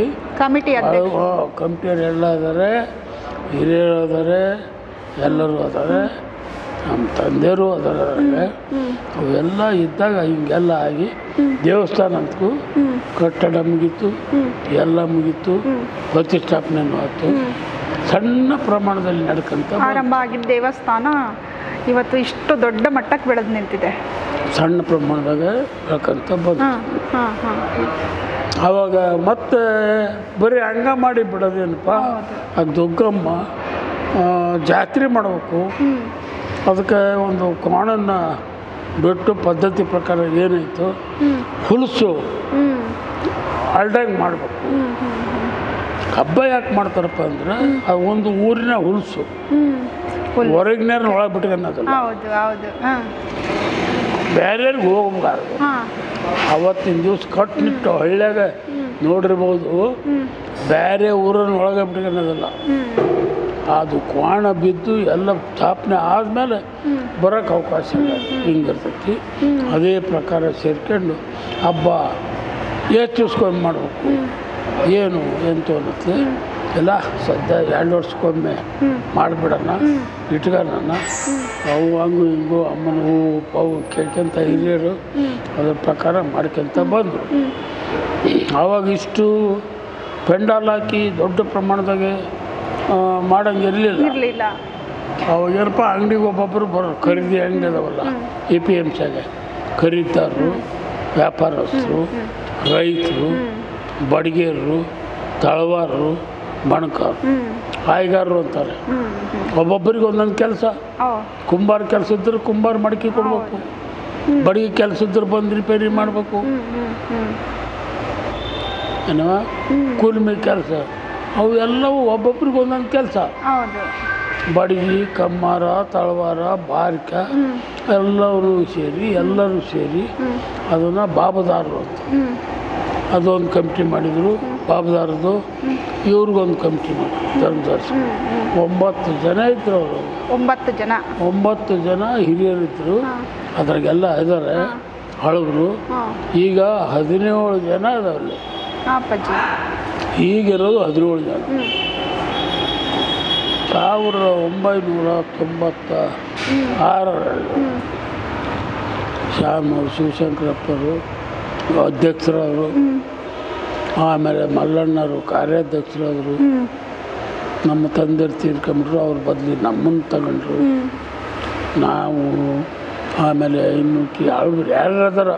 ಕಮಿಟಿಯರು ಎಲ್ಲ ಅದಾರೆ, ಹಿರಿಯರು ಅದಾರೆ, ಎಲ್ಲರೂ ಅದಾರೆ, ನಮ್ಮ ತಂದೆಯರು ಅದರಾಗೆ ಅವೆಲ್ಲ ಇದ್ದಾಗ ಹಿಂಗೆಲ್ಲ ಆಗಿ ದೇವಸ್ಥಾನ ಅಂತೂ ಕಟ್ಟಡ ಮುಗೀತು, ಎಲ್ಲ ಮುಗೀತು, ಪ್ರತಿಷ್ಠಾಪನೆಯೂ ಆಯಿತು. ಸಣ್ಣ ಪ್ರಮಾಣದಲ್ಲಿ ನಡ್ಕಂತ ಆರಂಭ ಆಗಿದ್ದ ದೇವಸ್ಥಾನ ಇವತ್ತು ಇಷ್ಟು ದೊಡ್ಡ ಮಟ್ಟಕ್ಕೆ ಬೆಳೆದು ನಿಂತಿದೆ. ಸಣ್ಣ ಪ್ರಮಾಣದಾಗ ಬೆಳ್ಕಂತ ಬಂತು. ಆವಾಗ ಮತ್ತೆ ಬರೀ ಹಂಗ ಮಾಡಿ ಬಿಡೋದೇನಪ್ಪ, ಆಗ ದುಗ್ಗಮ್ಮ ಜಾತ್ರೆ ಮಾಡಬೇಕು, ಅದಕ್ಕೆ ಒಂದು ಕೋಣನ್ನು ಬಿಟ್ಟು ಪದ್ಧತಿ ಪ್ರಕಾರ ಏನಾಯಿತು ಹುಲಸು ಅಲ್ಡಂಗೆ ಮಾಡಬೇಕು. ಹಬ್ಬ ಯಾಕೆ ಮಾಡ್ತಾರಪ್ಪ ಅಂದ್ರೆ ಅದು ಒಂದು ಊರಿನ ಹುಲಸು, ಹೊರಗಿನ ಒಳಗೆ ಬಿಟ್ಕೊನ್ನೋದಲ್ಲ, ಬೇರೆಯವ್ರಿಗೆ ಹೋಗಬಾರ್ದು. ಅವತ್ತಿನ ದಿವಸ ಕಟ್ನಿಟ್ಟು ಹಳ್ಳಿಯಾಗ ನೋಡಿರ್ಬೋದು, ಬೇರೆ ಊರನ್ನ ಒಳಗೆ ಬಿಟ್ಕೊನ್ನೋದಲ್ಲ, ಅದು ಕ್ವಾಣ ಬಿದ್ದು ಎಲ್ಲ ಸ್ಥಾಪನೆ ಆದಮೇಲೆ ಬರೋಕ್ಕೆ ಅವಕಾಶ ಇಲ್ಲ, ಹಿಂಗಿರ್ತೈತಿ. ಅದೇ ಪ್ರಕಾರ ಸೇರ್ಕೊಂಡು ಹಬ್ಬ ಹೆಚ್ಚಿಸ್ಕೊಂಡು ಮಾಡಬೇಕು. ಏನು ಎಂತ ಅನ್ನತ್ತೆ ಎಲ್ಲ ಸದ್ಯ 2 ವರ್ಷಕ್ಕೊಮ್ಮೆ ಮಾಡಿಬಿಡೋಣ, ಇಟ್ಕೊಳ್ಳೋಣ. ಅವು ಹಂಗು ಹಿಂಗು ಅಮ್ಮನ ಹೂವು ಪವು ಕೇಳ್ಕೊಂತ ಹಿರಿಯರು ಅದ್ರ ಪ್ರಕಾರ ಮಾಡ್ಕೊತ ಬಂದರು. ಆವಾಗ ಇಷ್ಟು ಪೆಂಡಾಲ್ ಹಾಕಿ ದೊಡ್ಡ ಪ್ರಮಾಣದಾಗೆ ಮಾಡಂಗಿರಲಿಲ್ಲ. ಅವಾಗ ಏನಪ್ಪ ಅಂಗಡಿಗೆ ಒಬ್ಬೊಬ್ಬರು ಬರೋರು, ಖರೀದಿ ಅಂಗಡಿ ಅದಾವಲ್ಲ APMCಗೆ, ಖರೀದಿದಾರರು, ವ್ಯಾಪಾರಸ್ಥರು, ರೈತರು, ಬಡಿಗೆರು, ತಳವಾರರು, ಬಣಕಾರರು, ಆಯ್ಗಾರರು ಅಂತಾರೆ. ಒಬ್ಬೊಬ್ಬರಿಗೆ ಒಂದೊಂದು ಕೆಲಸ. ಕುಂಬಾರ ಕೆಲಸ ಇದ್ರೆ ಕುಂಬಾರ ಮಡಿಕೆ ಕೊಡಬೇಕು, ಬಡಿಗೆ ಕೆಲಸ ಇದ್ರೆ ಬಂದು ರಿಪೇರಿ ಮಾಡಬೇಕು, ಏನವ ಕೂಲ್ಮಿ ಕೆಲಸ, ಅವು ಎಲ್ಲವೂ ಒಬ್ಬೊಬ್ರಿಗೆ ಒಂದೊಂದು ಕೆಲಸ. ಬಡಗಿ, ಕಮ್ಮಾರ, ತಳವಾರ, ಬಾರಿಕ ಎಲ್ಲರೂ ಸೇರಿ ಅದನ್ನು ಬಾಬದಾರರು ಅಂತ ಅದೊಂದು ಕಮಿಟಿ ಮಾಡಿದರು. ಬಾಬದಾರದು ಇವ್ರಿಗೊಂದು ಕಮಿಟಿ ಮಾಡಿದ್ರು, ಧರ್ಮದಾರ್ಸ್. 9 ಜನ ಇದ್ರು ಅವರು. 9 ಜನ ಹಿರಿಯರಿದ್ದರು. ಅದ್ರಾಗೆಲ್ಲ ಇದ್ದಾರೆ ಹಳಬರು. ಈಗ 17 ಜನ ಇದಾವಲ್ಲಿ. ಈಗಿರೋದು 17 ಜನ. 1996ರಲ್ಲಿ ಶ್ಯಾಮರು, ಶಿವಶಂಕರಪ್ಪರು ಅಧ್ಯಕ್ಷರಾದರು. ಆಮೇಲೆ ಮಲ್ಲಣ್ಣರು ಕಾರ್ಯಾಧ್ಯಕ್ಷರಾದರು. ನಮ್ಮ ತಂದೆಯರು ತೀರ್ಕೊಂಡ್ರು, ಅವ್ರ ಬದಲಿ ನಮ್ಮನ್ನು ತಗೊಂಡ್ರು. ನಾವು ಆಮೇಲೆ ಇನ್ನು ಹಳಬರು ಯಾರ್ಯಾರ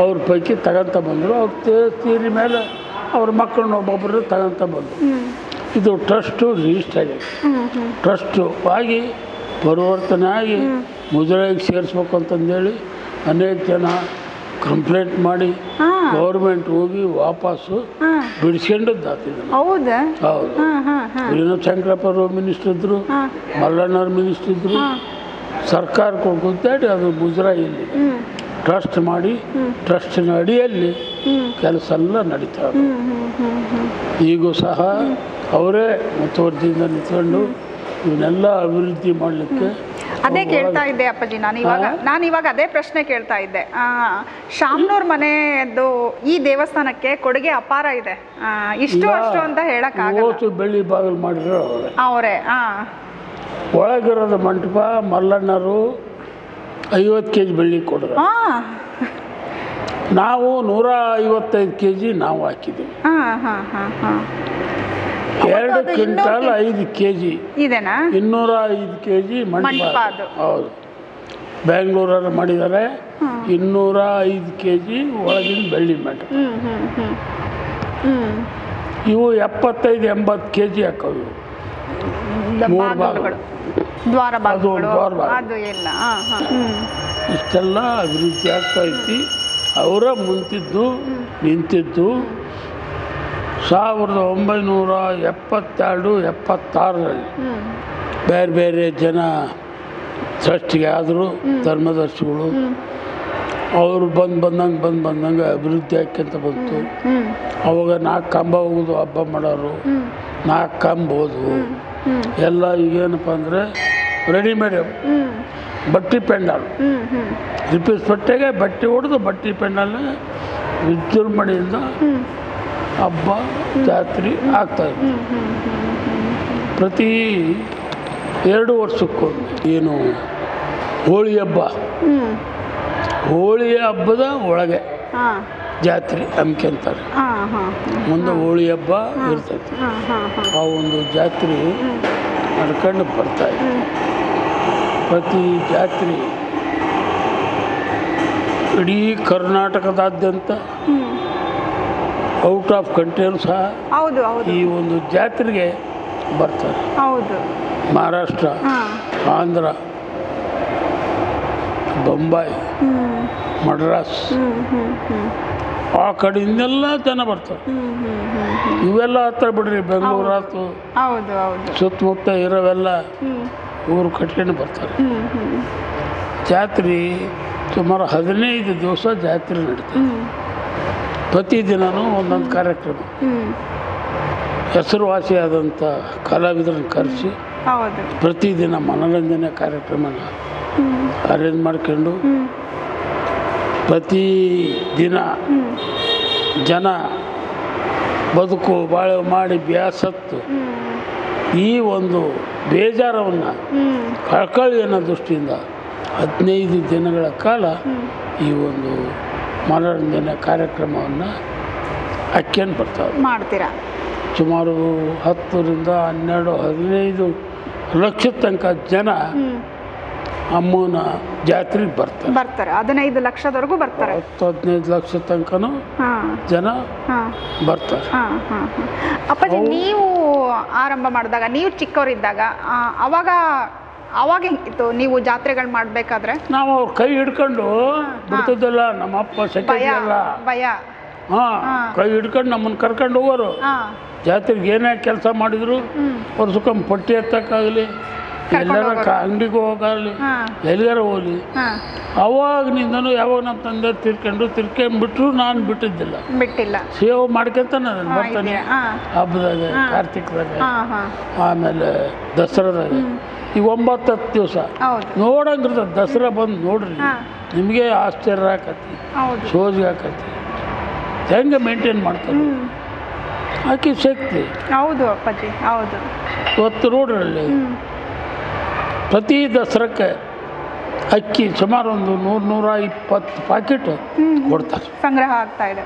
ಅವ್ರ ಪೈಕಿ ತಗೊಂತ ಬಂದರು. ಅವ್ರು ತೀರಿ ಮೇಲೆ ಅವ್ರ ಮಕ್ಕಳನ್ನ ಒಬ್ಬೊಬ್ಬರು ತಗೊಂತ ಬಂದರು. ಇದು ಟ್ರಸ್ಟು ರಿಜಿಸ್ಟರ್ ಆಗಿದೆ. ಟ್ರಸ್ಟು ಆಗಿ ಪರಿವರ್ತನೆ ಆಗಿ ಮುಜರಾಯಿಗೆ ಸೇರಿಸ್ಬೇಕು ಅಂತಂದೇಳಿ ಅನೇಕ ಜನ ಕಂಪ್ಲೇಂಟ್ ಮಾಡಿ ಗೌರ್ಮೆಂಟ್ ಹೋಗಿ ವಾಪಸ್ಸು ಬಿಡಿಸ್ಕೊಂಡದ್ದಾಗ್ತಿದೆ. ಹೌದು. ಶಂಕರಪ್ಪರು ಮಿನಿಸ್ಟರ್ ಇದ್ರು, ಮಲ್ಲಣ್ಣವ್ರ ಮಿನಿಸ್ಟರ್ ಇದ್ರು. ಸರ್ಕಾರಕ್ಕೆ ಗುದ್ದಾಡಿ ಅದು ಮುಜರಾಯಿಯಲ್ಲಿ ಟ್ರಸ್ಟ್ ಮಾಡಿ ಟ್ರಸ್ಟಿನ ಅಡಿಯಲ್ಲಿ ಕೆಲಸ ಎಲ್ಲ ನಡೀತಾರೆ. ಈಗೂ ಸಹ ಅವರೇ ಮುತುವರ್ಜಿಯಿಂದ ನಿಂತ್ಕೊಂಡು ಇವನ್ನೆಲ್ಲ ಅಭಿವೃದ್ಧಿ ಮಾಡಲಿಕ್ಕೆ. ಅದೇ ಕೇಳ್ತಾ ಇದ್ದೆ ಅಪ್ಪಾಜಿ, ನಾನು ಇವಾಗ ಅದೇ ಪ್ರಶ್ನೆ ಕೇಳ್ತಾ ಇದ್ದೆ. ಶಾಮ್ನೂರ್ ಮನೆಯದ್ದು ಈ ದೇವಸ್ಥಾನಕ್ಕೆ ಕೊಡುಗೆ ಅಪಾರ ಇದೆ. ಇಷ್ಟು ಅಷ್ಟು ಅಂತ ಹೇಳಕ್ಕಾಗಲ್ಲ. ಬೆಳ್ಳಿ ಬಾಗಿಲು ಮಾಡಿದ್ರು ಅವರೇ. ಒಳಗಿರೋದು ಮಂಟಪ ಮಲ್ಲಣ್ಣರು 50 kg ಬೆಳ್ಳಿ ಕೊಡ್ರು. ನಾವು 155 kg ನಾವು ಹಾಕಿದ್ದೀವಿ. 2 ಕ್ವಿಂಟಾಲ್ 5 kg ಇದೆನಾ? 205 kg ಮಂಟಪ. ಹೌದು, ಬೆಂಗಳೂರಲ್ಲಿ ಮಾಡಿದ್ದಾರೆ. 205 kg ಒಳಗಿನ ಬೆಳ್ಳಿ ಮಂಟಪ. ಇವು 75-80 kg ಹಾಕವು. ದ್ವಾರ ಅದು ಎಲ್ಲ ಇಷ್ಟೆಲ್ಲ ಅಭಿವೃದ್ಧಿ ಆಗ್ತಾ ಐತಿ. ಅವರ ನಿಂತಿದ್ದು 1972-76ರಲ್ಲಿ ಬೇರೆ ಬೇರೆ ಜನ ಸೃಷ್ಟಿಗೆ ಆದರು. ಧರ್ಮದರ್ಶಿಗಳು ಅವರು ಬಂದಂಗೆ ಅಭಿವೃದ್ಧಿ ಆಕ್ಯಂತ ಬಂತು. ಅವಾಗ 4 ಕಂಬ ಹೋಗೋದು ಹಬ್ಬ ಮಾಡೋರು, 4 ಕಂಬ ಹೋದ್ವು ಎಲ್ಲ. ಈಗೇನಪ್ಪ ಅಂದರೆ ರೆಡಿಮೇಡ್ ಬಟ್ಟೆ ಪೆಂಡಾಲ್, ರಿಪೀಸ್ ಬಟ್ಟೆಗೆ ಬಟ್ಟೆ ಹೊಡೆದು ಬಟ್ಟೆ ಪೆಂಡಾಲ್ ವಿಜೃಂಭಣೆಯಿಂದ ಹಬ್ಬ ಜಾತ್ರೆ ಆಗ್ತಾಯಿತ್ತು. ಪ್ರತಿ 2 ವರ್ಷಕ್ಕೊಮ್ಮೆ ಏನು ಹೋಳಿ ಹಬ್ಬ, ಹೋಳಿ ಹಬ್ಬದ ಒಳಗೆ ಜಾತ್ರೆ ಹಮ್ಮಿಕೊಂತಾರೆ. ಮುಂದೆ ಹೋಳಿ ಹಬ್ಬ ಇರ್ತೈತಿ. ಆ ಒಂದು ಜಾತ್ರೆ ನಡ್ಕೊಂಡು ಬರ್ತಾಯಿತ್ತು. ಪ್ರತಿ ಜಾತ್ರೆ ಇಡೀ ಕರ್ನಾಟಕದಾದ್ಯಂತ ಔಟ್ ಆಫ್ ಕಂಟ್ರಿಯರು ಸಹ ಈ ಒಂದು ಜಾತ್ರೆಗೆ ಬರ್ತಾರೆ. ಮಹಾರಾಷ್ಟ್ರ, ಆಂಧ್ರ, ಬೊಂಬಾಯಿ, ಮಡ್ರಾಸ್ ಆ ಕಡೆಯಿಂದೆಲ್ಲ ಜನ ಬರ್ತಾರೆ. ಇವೆಲ್ಲ ಹತ್ರ ಬಿಡ್ರಿ, ಬೆಂಗಳೂರು ಆಯ್ತು, ಸುತ್ತಮುತ್ತ ಇರೋವೆಲ್ಲ ಊರು ಕಟ್ಕೊಂಡು ಬರ್ತಾರೆ. ಜಾತ್ರೆ ಸುಮಾರು 15 ದಿವಸ ಜಾತ್ರೆ ನಡೀತದೆ. ಪ್ರತಿದಿನವೂ ಒಂದೊಂದು ಕಾರ್ಯಕ್ರಮ. ಹೆಸರುವಾಸಿಯಾದಂಥ ಕಲಾವಿದರನ್ನು ಕರೆಸಿ ಹೌದು. ಪ್ರತಿದಿನ ಮನೋರಂಜನೆ ಕಾರ್ಯಕ್ರಮನ ಅರೇಂಜ್ ಮಾಡ್ಕೊಂಡು ಪ್ರತಿ ದಿನ ಜನ ಬದುಕು ಬಾಳೆ ಮಾಡಿ ಬ್ಯಾಸತ್ತು ಈ ಒಂದು ಬೇಜಾರವನ್ನು ಕಳ್ಕೊಳ್ಳಿ ಅನ್ನೋ ದೃಷ್ಟಿಯಿಂದ 15 ದಿನಗಳ ಕಾಲ ಈ ಒಂದು ಮನೋರಂಜನೆ ಕಾರ್ಯಕ್ರಮವನ್ನು ಹಾಕ್ಕೊಂಡು ಬರ್ತಾರೆ ಮಾಡ್ತೀರಾ. ಸುಮಾರು 10 ರಿಂದ 12, 15 ಲಕ್ಷದ ತನಕ ಜನ ಅಮ್ಮನ ಜಾತ್ರೆಗೆ ಬರ್ತಾರೆ. 15 ಲಕ್ಷದವರೆಗೂ ಬರ್ತಾರೆ. 10-15 ಲಕ್ಷ ತನಕನೂ ಜನ ಬರ್ತಾರೆ. ಅಪ್ಪಾಜಿ, ನೀವು ಆರಂಭ ಮಾಡಿದಾಗ, ನೀವು ಚಿಕ್ಕವರಿದ್ದಾಗ ಅವಾಗ ಹೆಂಗಿತ್ತು ನೀವು ಜಾತ್ರೆಗಳು ಮಾಡಬೇಕಾದ್ರೆ? ನಾವು ಅವ್ರ ಕೈ ಹಿಡ್ಕೊಂಡು ಬಿಡ್ತಿದ್ದಲ್ಲ, ನಮ್ಮಪ್ಪ ಸೆಕೆಲ್ಲ ಭಯ. ಕೈ ಹಿಡ್ಕೊಂಡು ನಮ್ಮನ್ನು ಕರ್ಕೊಂಡು ಹೋಗೋರು. ಜಾತ್ರೆಗೆ ಏನೇ ಕೆಲಸ ಮಾಡಿದ್ರು ವರ್ಷಕ್ಕೊಮ್ಮೆ ಪಟ್ಟಿ ಎತ್ತಕ್ಕಾಗಲಿ, ಎಲ್ಲರ ಅಂಗಡಿಗೆ ಹೋಗಲಿ, ಎಲ್ಲಿಗಾರ ಹೋಗಲಿ, ಅವಾಗಿನಿಂದನೂ ಯಾವಾಗ ನಮ್ಮ ತಂದೆ ತಿರ್ಕೊಂಡ್ಬಿಟ್ರು ನಾನು ಬಿಟ್ಟಿಲ್ಲ. ಸೇವೆ ಮಾಡ್ಕೊಂತ ನಾನು ಬರ್ತಾನೆ. ಹಬ್ಬದಾಗ, ಕಾರ್ತಿಕದಾಗ, ಆಮೇಲೆ ದಸರಾದಾಗ ಈಗ 9-10 ದಿವಸ ನೋಡಂಗಿರ್ತದೆ. ದಸರಾ ಬಂದು ನೋಡ್ರಿ, ನಿಮಗೆ ಆಶ್ಚರ್ಯ ಆಕತಿ, ಸೋಜಿಗೆ ಆಕತಿ, ಹೆಂಗೆ ಮೇಂಟೈನ್ ಮಾಡ್ತಾರೆ ಆಕೆ ಶಕ್ತಿ. ಹೌದು ಅಪ್ಪಾಜಿ, ಹೌದು. ಇವತ್ತು ನೋಡ್ರಲ್ಲಿ ಪ್ರತಿ ದಸರಕ್ಕೆ ಅಕ್ಕಿ ಸುಮಾರು ಒಂದು 100-120 ಪ್ಯಾಕೆಟ್ ಕೊಡ್ತಾರೆ. ಸಂಗ್ರಹ ಆಗ್ತಾ ಇದೆ.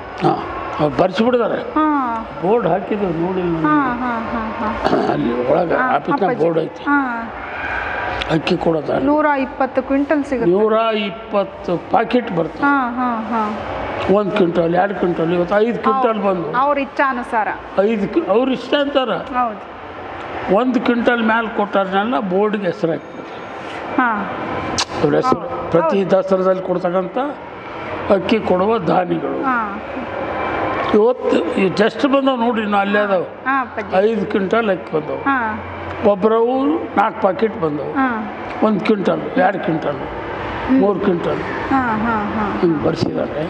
ಅವ್ರು ಬರ್ಸಿಬಿಡ್ತಾರೆ. ಬೋರ್ಡ್ ಹಾಕಿದ್ರು ನೋಡಿ, ಅಲ್ಲಿ ಒಳಗೆ ಆಫೀಸ್ನ ಬೋರ್ಡ್ ಐತಿ. ಅಕ್ಕಿ ಕೊಡೋದು 120 ಕ್ವಿಂಟಲ್ ಸಿಗುತ್ತೆ. 120 ಪ್ಯಾಕೆಟ್ ಬರ್ತದೆ. 1 ಕ್ವಿಂಟಲ್, 2 ಕ್ವಿಂಟಲ್, ಇವತ್ತು 5 ಕ್ವಿಂಟಲ್ ಬಂದು ಅವ್ರ ಇಚ್ಛಾನುಸಾರ 5 ಅವ್ರ ಇಷ್ಟ ಅಂತಾರೆ. 1 ಕ್ವಿಂಟಲ್ ಮ್ಯಾಲೆ ಕೊಟ್ಟಾರನ್ನೆಲ್ಲ ಬೋರ್ಡ್ಗೆ ಹೆಸರು ಹಾಕ್ತಾರೆ. ಅವ್ರ ಹೆಸರು ಪ್ರತಿ ದಸರಾದಲ್ಲಿ ಕೊಡ್ತಕ್ಕಂಥ ಅಕ್ಕಿ ಕೊಡುವ ಧಾನ್ಯಗಳು. ಇವತ್ತು ಈ ಜಸ್ಟ್ ಬಂದವು ನೋಡ್ರಿ, ನಾ ಅಲ್ಲೇ ಅದಾವೆ 5 ಕ್ವಿಂಟಲ್ ಅಕ್ಕಿ ಬಂದವು. ಒಬ್ಬರವು 4 ಪ್ಯಾಕೆಟ್ ಬಂದವು. 1 ಕ್ವಿಂಟಲ್, 2 ಕ್ವಿಂಟಲ್, 3 ಕ್ವಿಂಟಲ್ ಹಿಂಗೆ ಬರ್ಸಿದ್ದಾರೆ.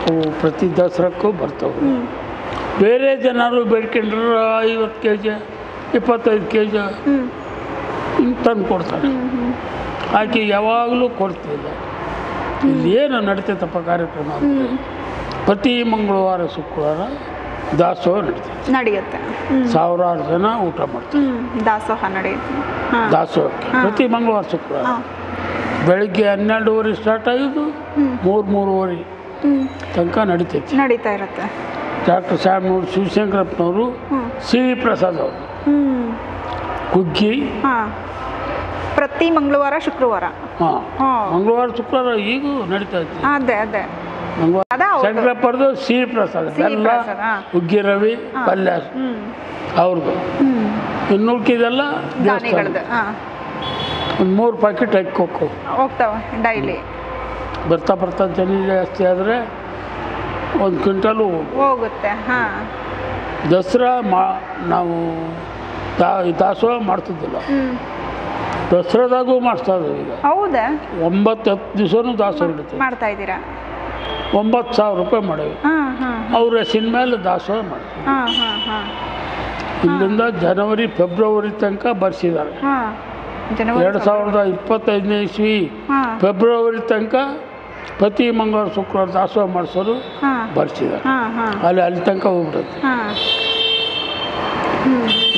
ಅವು ಪ್ರತಿ ದಸರಕ್ಕೂ ಬರ್ತವೆ. ಬೇರೆ ಜನರು ಬೇಡ್ಕೊಂಡ್ರೆ 50 kg, 25 kg ಹಿಂಗೆ ತಂದು ಕೊಡ್ತಾರೆ. ಆಕೆ ಯಾವಾಗಲೂ ಕೊಡ್ತಿಲ್ಲ. ಇಲ್ಲಿ ಏನು ನಡೀತೈತಪ್ಪ ಕಾರ್ಯಕ್ರಮ ಅಂದರೆ ಪ್ರತಿ ಮಂಗಳವಾರ ಶುಕ್ರವಾರ ದಾಸೋಹ ನಡೆಯುತ್ತೆ. ಸಾವಿರಾರು ಜನ ಊಟ ಮಾಡ್ತಾರೆ. ದಾಸೋಹ ನಡೆಯುತ್ತೆ. ದಾಸೋಹಕ್ಕೆ ಪ್ರತಿ ಮಂಗಳವಾರ ಶುಕ್ರವಾರ ಬೆಳಿಗ್ಗೆ 12:30 ಸ್ಟಾರ್ಟ್ ಆಗಿದ್ದು 3-3:30 ತನಕ ನಡೀತಾ ಇರುತ್ತೆ. ಡಾಕ್ಟರ್ ಸಾಹೇಬ್ನವರು, ಶಿವಶಂಕರಪ್ಪನವರು, ಸಿ ಪ್ರಸಾದ್ ಅವರು ಕುಗ್ಗಿ ಪ್ರತಿ ಮಂಗಳವಾರ ಶುಕ್ರವಾರ ಮಂಗಳವಾರ ಶುಕ್ರವಾರ ಈಗೂ ನಡೀತಾ ಇತ್ತು. ಅದೇ ಶಂಕರಪ್ಪರದು ಸಿ ಪ್ರಸಾದ್, ಬೆಲ್ಲ, ಹುಗ್ಗಿ ರವಿ, ಪಲ್ಯ ಅವ್ರದ್ದು. ಇನ್ನು ಉಳ್ಕಿದೆಲ್ಲ ದೇವಸ್ಥಾನ. ಒಂದು 3 ಪ್ಯಾಕೆಟ್ ಅಕ್ಕಿ ಹೋಗ್ತಾವೆ ಡೈಲಿ. ಬರ್ತಾ ಜನ ಜಾಸ್ತಿ ಆದರೆ 1 ಕ್ವಿಂಟಲು ಹೋಗುತ್ತೆ. ದಸರಾ ನಾವು ದಾಸೋಹ ಮಾಡ್ತಿದ್ದಿಲ್ಲ, ದಸರಾದಾಗೂ ಮಾಡ್ತಾ ಇದ್ದೀವಿ. ಈಗ ಹೌದಾ? 9-10 ದಿವಸನೂ ದಾಸೋಹ ನಡೀತೀವಿ. ಮಾಡ್ತಾ ಇದ್ದೀರಾ? 9,000 ರೂಪಾಯಿ ಮಾಡೇವಿ. ಅವ್ರ ಹೆಸರಿನ ಮೇಲೆ ದಾಸೋಹ ಮಾಡ್ತೀವಿ. ಇಲ್ಲಿಂದ ಜನವರಿ ಫೆಬ್ರವರಿ ತನಕ ಬರ್ಸಿದ್ದಾರೆ. 2025ನೇ ಇಸ್ವಿ ಫೆಬ್ರವರಿ ತನಕ ಪ್ರತಿ ಮಂಗಳವಾರ ಶುಕ್ರವಾರ ದಾಸೋಹ ಮಾಡಿಸೋರು ಬರ್ಸಿದ್ದಾರೆ. ಅಲ್ಲಿ ತನಕ ಹೋಗ್ಬಿಡುತ್ತೆ.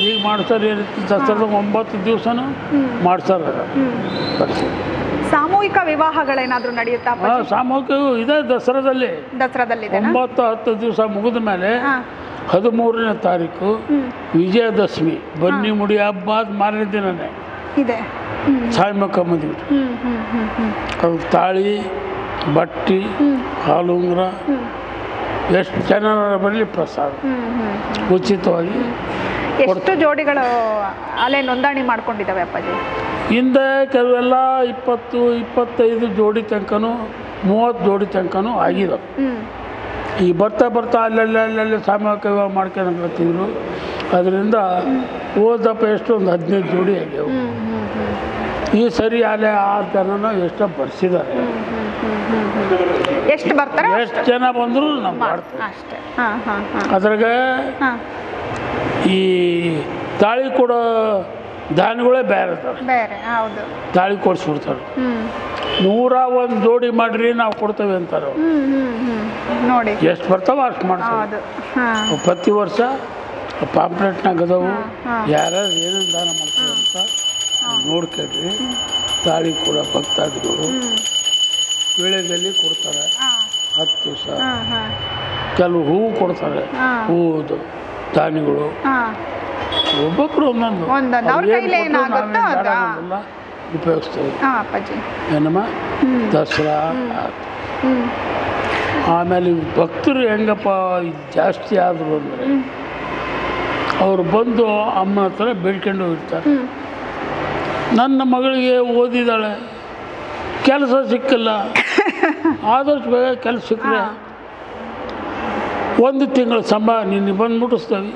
ಈಗ ಮಾಡ್ತಾರೆ ಏನೈತಿ, ದಸರಾದ 9 ದಿವಸನೂ ಮಾಡ್ತಾರೆ. ಸಾಮೂಹಿಕ ವಿವಾಹಗಳೇನಾದರೂ ನಡೆಯುತ್ತಾ? ಸಾಮೂಹಿಕ ಇದೆ ದಸರಾದಲ್ಲಿ. 9-10 ದಿವಸ ಮುಗಿದ ಮೇಲೆ 13ನೇ ತಾರೀಕು ವಿಜಯದಶಮಿ, ಬನ್ನಿ ಮುಡಿ ಹಬ್ಬ ಮಾರನೇ ದಿನನೇ ಇದೆ. ಸಾಮೂಹಿಕ ಮದುವೆ. ಅದು ತಾಳಿ, ಬಟ್ಟಿ, ಹಾಲುಂಗ್ರ, ಎಷ್ಟು ಜನ ಬರಲಿ ಪ್ರಸಾದ ಉಚಿತವಾಗಿ. ಎಷ್ಟು ಜೋಡಿಗಳು ಅಲ್ಲೇ ನೋಂದಣಿ ಮಾಡ್ಕೊಂಡಿದ್ದಾವೆ ಅಪ್ಪಾಜಿ? ಹಿಂದೆ ಕೆಲವೆಲ್ಲ 20-25 ಜೋಡಿ ತನಕನೂ 30 ಜೋಡಿ ತನಕನೂ ಆಗಿದ್ದಾವೆ. ಈಗ ಬರ್ತಾ ಅಲ್ಲೆಲ್ಲ ಸಾಮೂಹಿಕ ವಿವಾಹ ಮಾಡ್ಕೊಳಕತ್ತಿದ್ರು. ಅದರಿಂದ ಹೋದಪ್ಪ ಎಷ್ಟು ಒಂದು 15 ಜೋಡಿ ಆಗ್ಯಾವ. ಈ ಸರಿ ಅಲ್ಲೇ 6 ಜನನ ಎಷ್ಟೋ ಬರ್ಸಿದ್ದಾರೆ. ಎಷ್ಟು ಬರ್ತಾರೆ? ಎಷ್ಟು ಜನ ಬಂದರೂ ನಾವು ಮಾಡ್ತೀವಿ ಅಷ್ಟೇ. ಅದ್ರಾಗ ಈ ತಾಳಿ ಕೊಡೋ ದಾನಿಗಳೇ ಬೇರೆ ಇದಾವೆ. ಬೇರೆ ಹೌದು. ತಾಳಿ ಕೊಡಿಸ್ಬಿಡ್ತಾರೆ. 101 ಜೋಡಿ ಮಾಡಿರಿ ನಾವು ಕೊಡ್ತೇವೆ ಅಂತಾರೆ ಅವ್ರು. ನೋಡಿ ಎಷ್ಟು ಬರ್ತಾವ ಅಷ್ಟು ಮಾಡ್ತಾರೆ. ಹೌದು. ಹಾಂ ಪ್ರತಿ ವರ್ಷ ಪಾಂಪ್ಲೆಟ್ನಾಗ ಅದಾವು ಯಾರ್ಯಾರು ಏನೇನು ದಾನ ಮಾಡ್ತಾರೆ ಅಂತ ನೋಡ್ಕೊಳ್ರಿ. ತಾಳಿ ಕೂಡ ಭಕ್ತಾದಿಗಳು ವೀಳ್ಯದಲ್ಲಿ ಕೊಡ್ತಾರೆ 10 ದಿವಸ. ಕೆಲವು ಹೂವು ಕೊಡ್ತಾರೆ, ಹೂವುದು ದಾನಿಗಳು ಒಬ್ಬೊಬ್ರು ಒಂದೊಂದು ಉಪಯೋಗಿಸ್ತೇವೆ. ಏನಮ್ಮ ದಸರಾ ಆಮೇಲೆ ಭಕ್ತರು ಹೆಂಗಪ್ಪ ಜಾಸ್ತಿ ಆದರು ಅಂದರೆ ಅವರು ಬಂದು ಅಮ್ಮನ ಹತ್ರ ಬೇಡ್ಕೊಂಡು ಹೋಗಿರ್ತಾರೆ. ನನ್ನ ಮಗಳಿಗೆ ಓದಿದ್ದಾಳೆ, ಕೆಲಸ ಸಿಕ್ಕಿಲ್ಲ, ಆದಷ್ಟು ಬೇಗ ಕೆಲಸ ಸಿಕ್ಕರೆ 1 ತಿಂಗಳ ಸಂಬಳ ನಿನ್ನೆ ಬಂದು ಮುಟ್ಟಿಸ್ತೇವೆ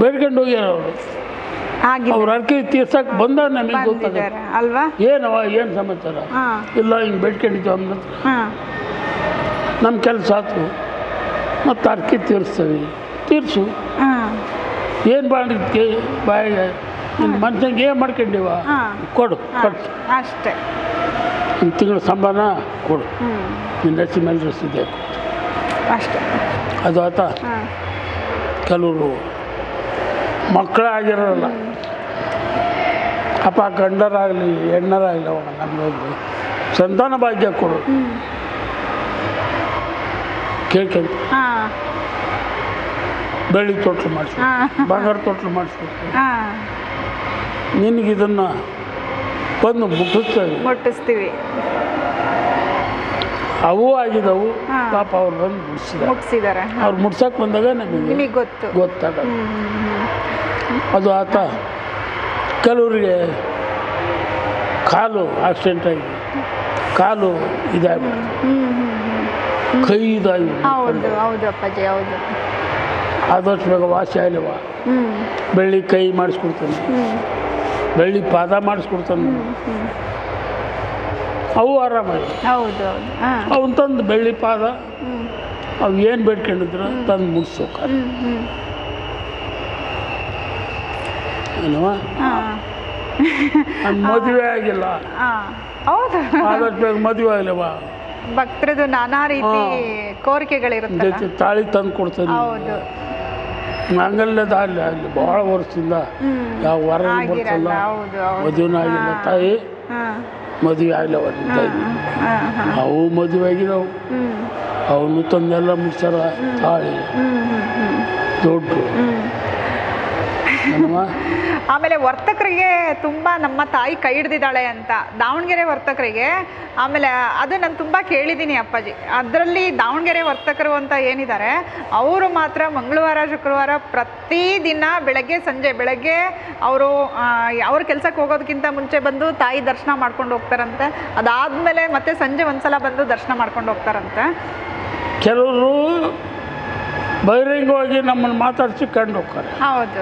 ಬೇಡ್ಕೊಂಡು ಹೋಗ್ಯಾರ ಅವರು. ಅವ್ರ ಅರ್ಕೆ ತೀರ್ಸಕ್ಕೆ ಬಂದಾಗ ನಮಗೆ ಗೊತ್ತಾಗುತ್ತೆ ಅಲ್ವಾ ಏನವ ಏನು ಸಮಾಚಾರ ಇಲ್ಲ ಹಿಂಗೆ ಬೇಡ್ಕೊಂಡಿದ್ದು ಅಂದ ನಮ್ಮ ಕೆಲಸ ಆಯ್ತು ಮತ್ತು ಅರ್ಕೆ ತೀರಿಸ್ತೇವೆ. ತೀರ್ಸು ಏನು ಮಾಡಿದ್ಕೆ ಬಾಯಿಗೆ ನಿನ್ನ ಮನುಷ್ಯನಿಗೆ ಏನು ಮಾಡ್ಕೊಂಡಿವ ಕೊಡು ಕೊಟ್ಟು ಅಷ್ಟೇ. 1 ತಿಂಗಳ ಸಂಬಳನ ಕೊಡು, ನಿನ್ನ ರಸಿ ಮೇಲೆ ರಸಿದೆ ಅಷ್ಟೇ. ಅದು ಆಯ್ತಾ. ಕೆಲವರು ಮಕ್ಕಳೇ ಆಗಿರೋಲ್ಲ, ಅಪ್ಪ ಗಂಡರಾಗಲಿ ಹೆಣ್ಣರಾಗಲಿ ಅವಾಗ ನಮಗೆ ಸಂತಾನ ಭಾಗ್ಯ ಕೊಡು ಕೇಳ್ಕೊಂತ ಬೆಳ್ಳಿ ತೊಟ್ಲು ಮಾಡಿಸ್ಬೇಕು, ಬಂಗಾರ ತೊಟ್ಲು ಮಾಡಿಸ್ಬೇಕು. ನಿನಗಿದನ್ನು ಬಂದು ಮುಟ್ಟಿಸ್ತೀವಿ. ಅವು ಆಗಿದವು ಪಾಪ ಅವ್ರು ಬಂದು ಮುಟ್ಟಿಸಿದ್ದಾರೆ. ಅವ್ರು ಮುಟ್ಸಕ್ಕೆ ಬಂದಾಗ ನಮಗೆ ಗೊತ್ತಾಗ ಅದು ಆತ. ಕೆಲವರಿಗೆ ಕಾಲು ಆಕ್ಸಿಡೆಂಟ್ ಆಗಿ ಕಾಲು ಇದಾಗಿ ಕೈ ಇದಾಗಿ ಆದಷ್ಟು ಬೇಗ ವಾಸಿ ಆಗಲಿವ ಬೆಳ್ಳಿ ಕೈ ಮಾಡಿಸ್ಕೊಡ್ತಾನೆ, ಬೆಳ್ಳಿ ಪಾದ ಮಾಡಿಸ್ಕೊಡ್ತಾನೆ. ಅವು ಆರಾಮಾಗಿ ಅವನು ತಂದು ಬೆಳ್ಳಿ ಪಾದ ಅವು ಏನು ಬೇಡ್ಕೊಂಡಿದ್ರು ತಂದು ಮುಟ್ಸೋಕ ಏನವ. ಮದುವೆ ಆಗಿಲ್ಲ, ಆದಷ್ಟು ಬೇಗ ಮದುವೆ ಆಗಲಿವ ಭಕ್ತರದು ನಾನಾ ರೀತಿ ಕೋರಿಕೆಗಳಿರುತ್ತೆ. ತಾಳಿ ತಂದು ಕೊಡ್ತಾನೆ ಮಂಗಲ್ಯದ ಅಲ್ಲಿ ಆಗಲಿ ಭಾಳ ವರ್ಷದಿಂದ ಯಾವ ವರ ಬರ್ತಲ್ಲ ಮದುವೆನೂ ಆಗಿಲ್ಲ ತಾಯಿ ಮದುವೆ ಆಗ್ಲವ ಅವು ಮದುವೆ ಆಗಿದವು ಅವನು ತಂದೆಲ್ಲ ಮುಟ್ಸಾರ ತಾಳಿ ದೊಡ್ಡ. ಆಮೇಲೆ ವರ್ತಕರಿಗೆ ತುಂಬ ನಮ್ಮ ತಾಯಿ ಕೈ ಹಿಡ್ದಿದ್ದಾಳೆ ಅಂತ ದಾವಣಗೆರೆ ವರ್ತಕರಿಗೆ. ಆಮೇಲೆ ಅದು ನಾನು ತುಂಬ ಕೇಳಿದ್ದೀನಿ ಅಪ್ಪಾಜಿ. ಅದರಲ್ಲಿ ದಾವಣಗೆರೆ ವರ್ತಕರು ಅಂತ ಏನಿದ್ದಾರೆ ಅವರು ಮಾತ್ರ ಮಂಗಳವಾರ ಶುಕ್ರವಾರ ಪ್ರತಿದಿನ ಬೆಳಗ್ಗೆ ಅವರು ಅವ್ರ ಕೆಲಸಕ್ಕೆ ಹೋಗೋದಕ್ಕಿಂತ ಮುಂಚೆ ಬಂದು ತಾಯಿ ದರ್ಶನ ಮಾಡ್ಕೊಂಡು ಹೋಗ್ತಾರಂತೆ. ಅದಾದಮೇಲೆ ಮತ್ತೆ ಸಂಜೆ ಒಂದ್ಸಲ ಬಂದು ದರ್ಶನ ಮಾಡ್ಕೊಂಡು ಹೋಗ್ತಾರಂತೆ. ಕೆಲವರು ಬಹಿರಂಗವಾಗಿ ನಮ್ಮನ್ನು ಮಾತಾಡಿಸಿ ಕಂಡು ಹೋಗ್ತಾರೆ. ಹೌದು.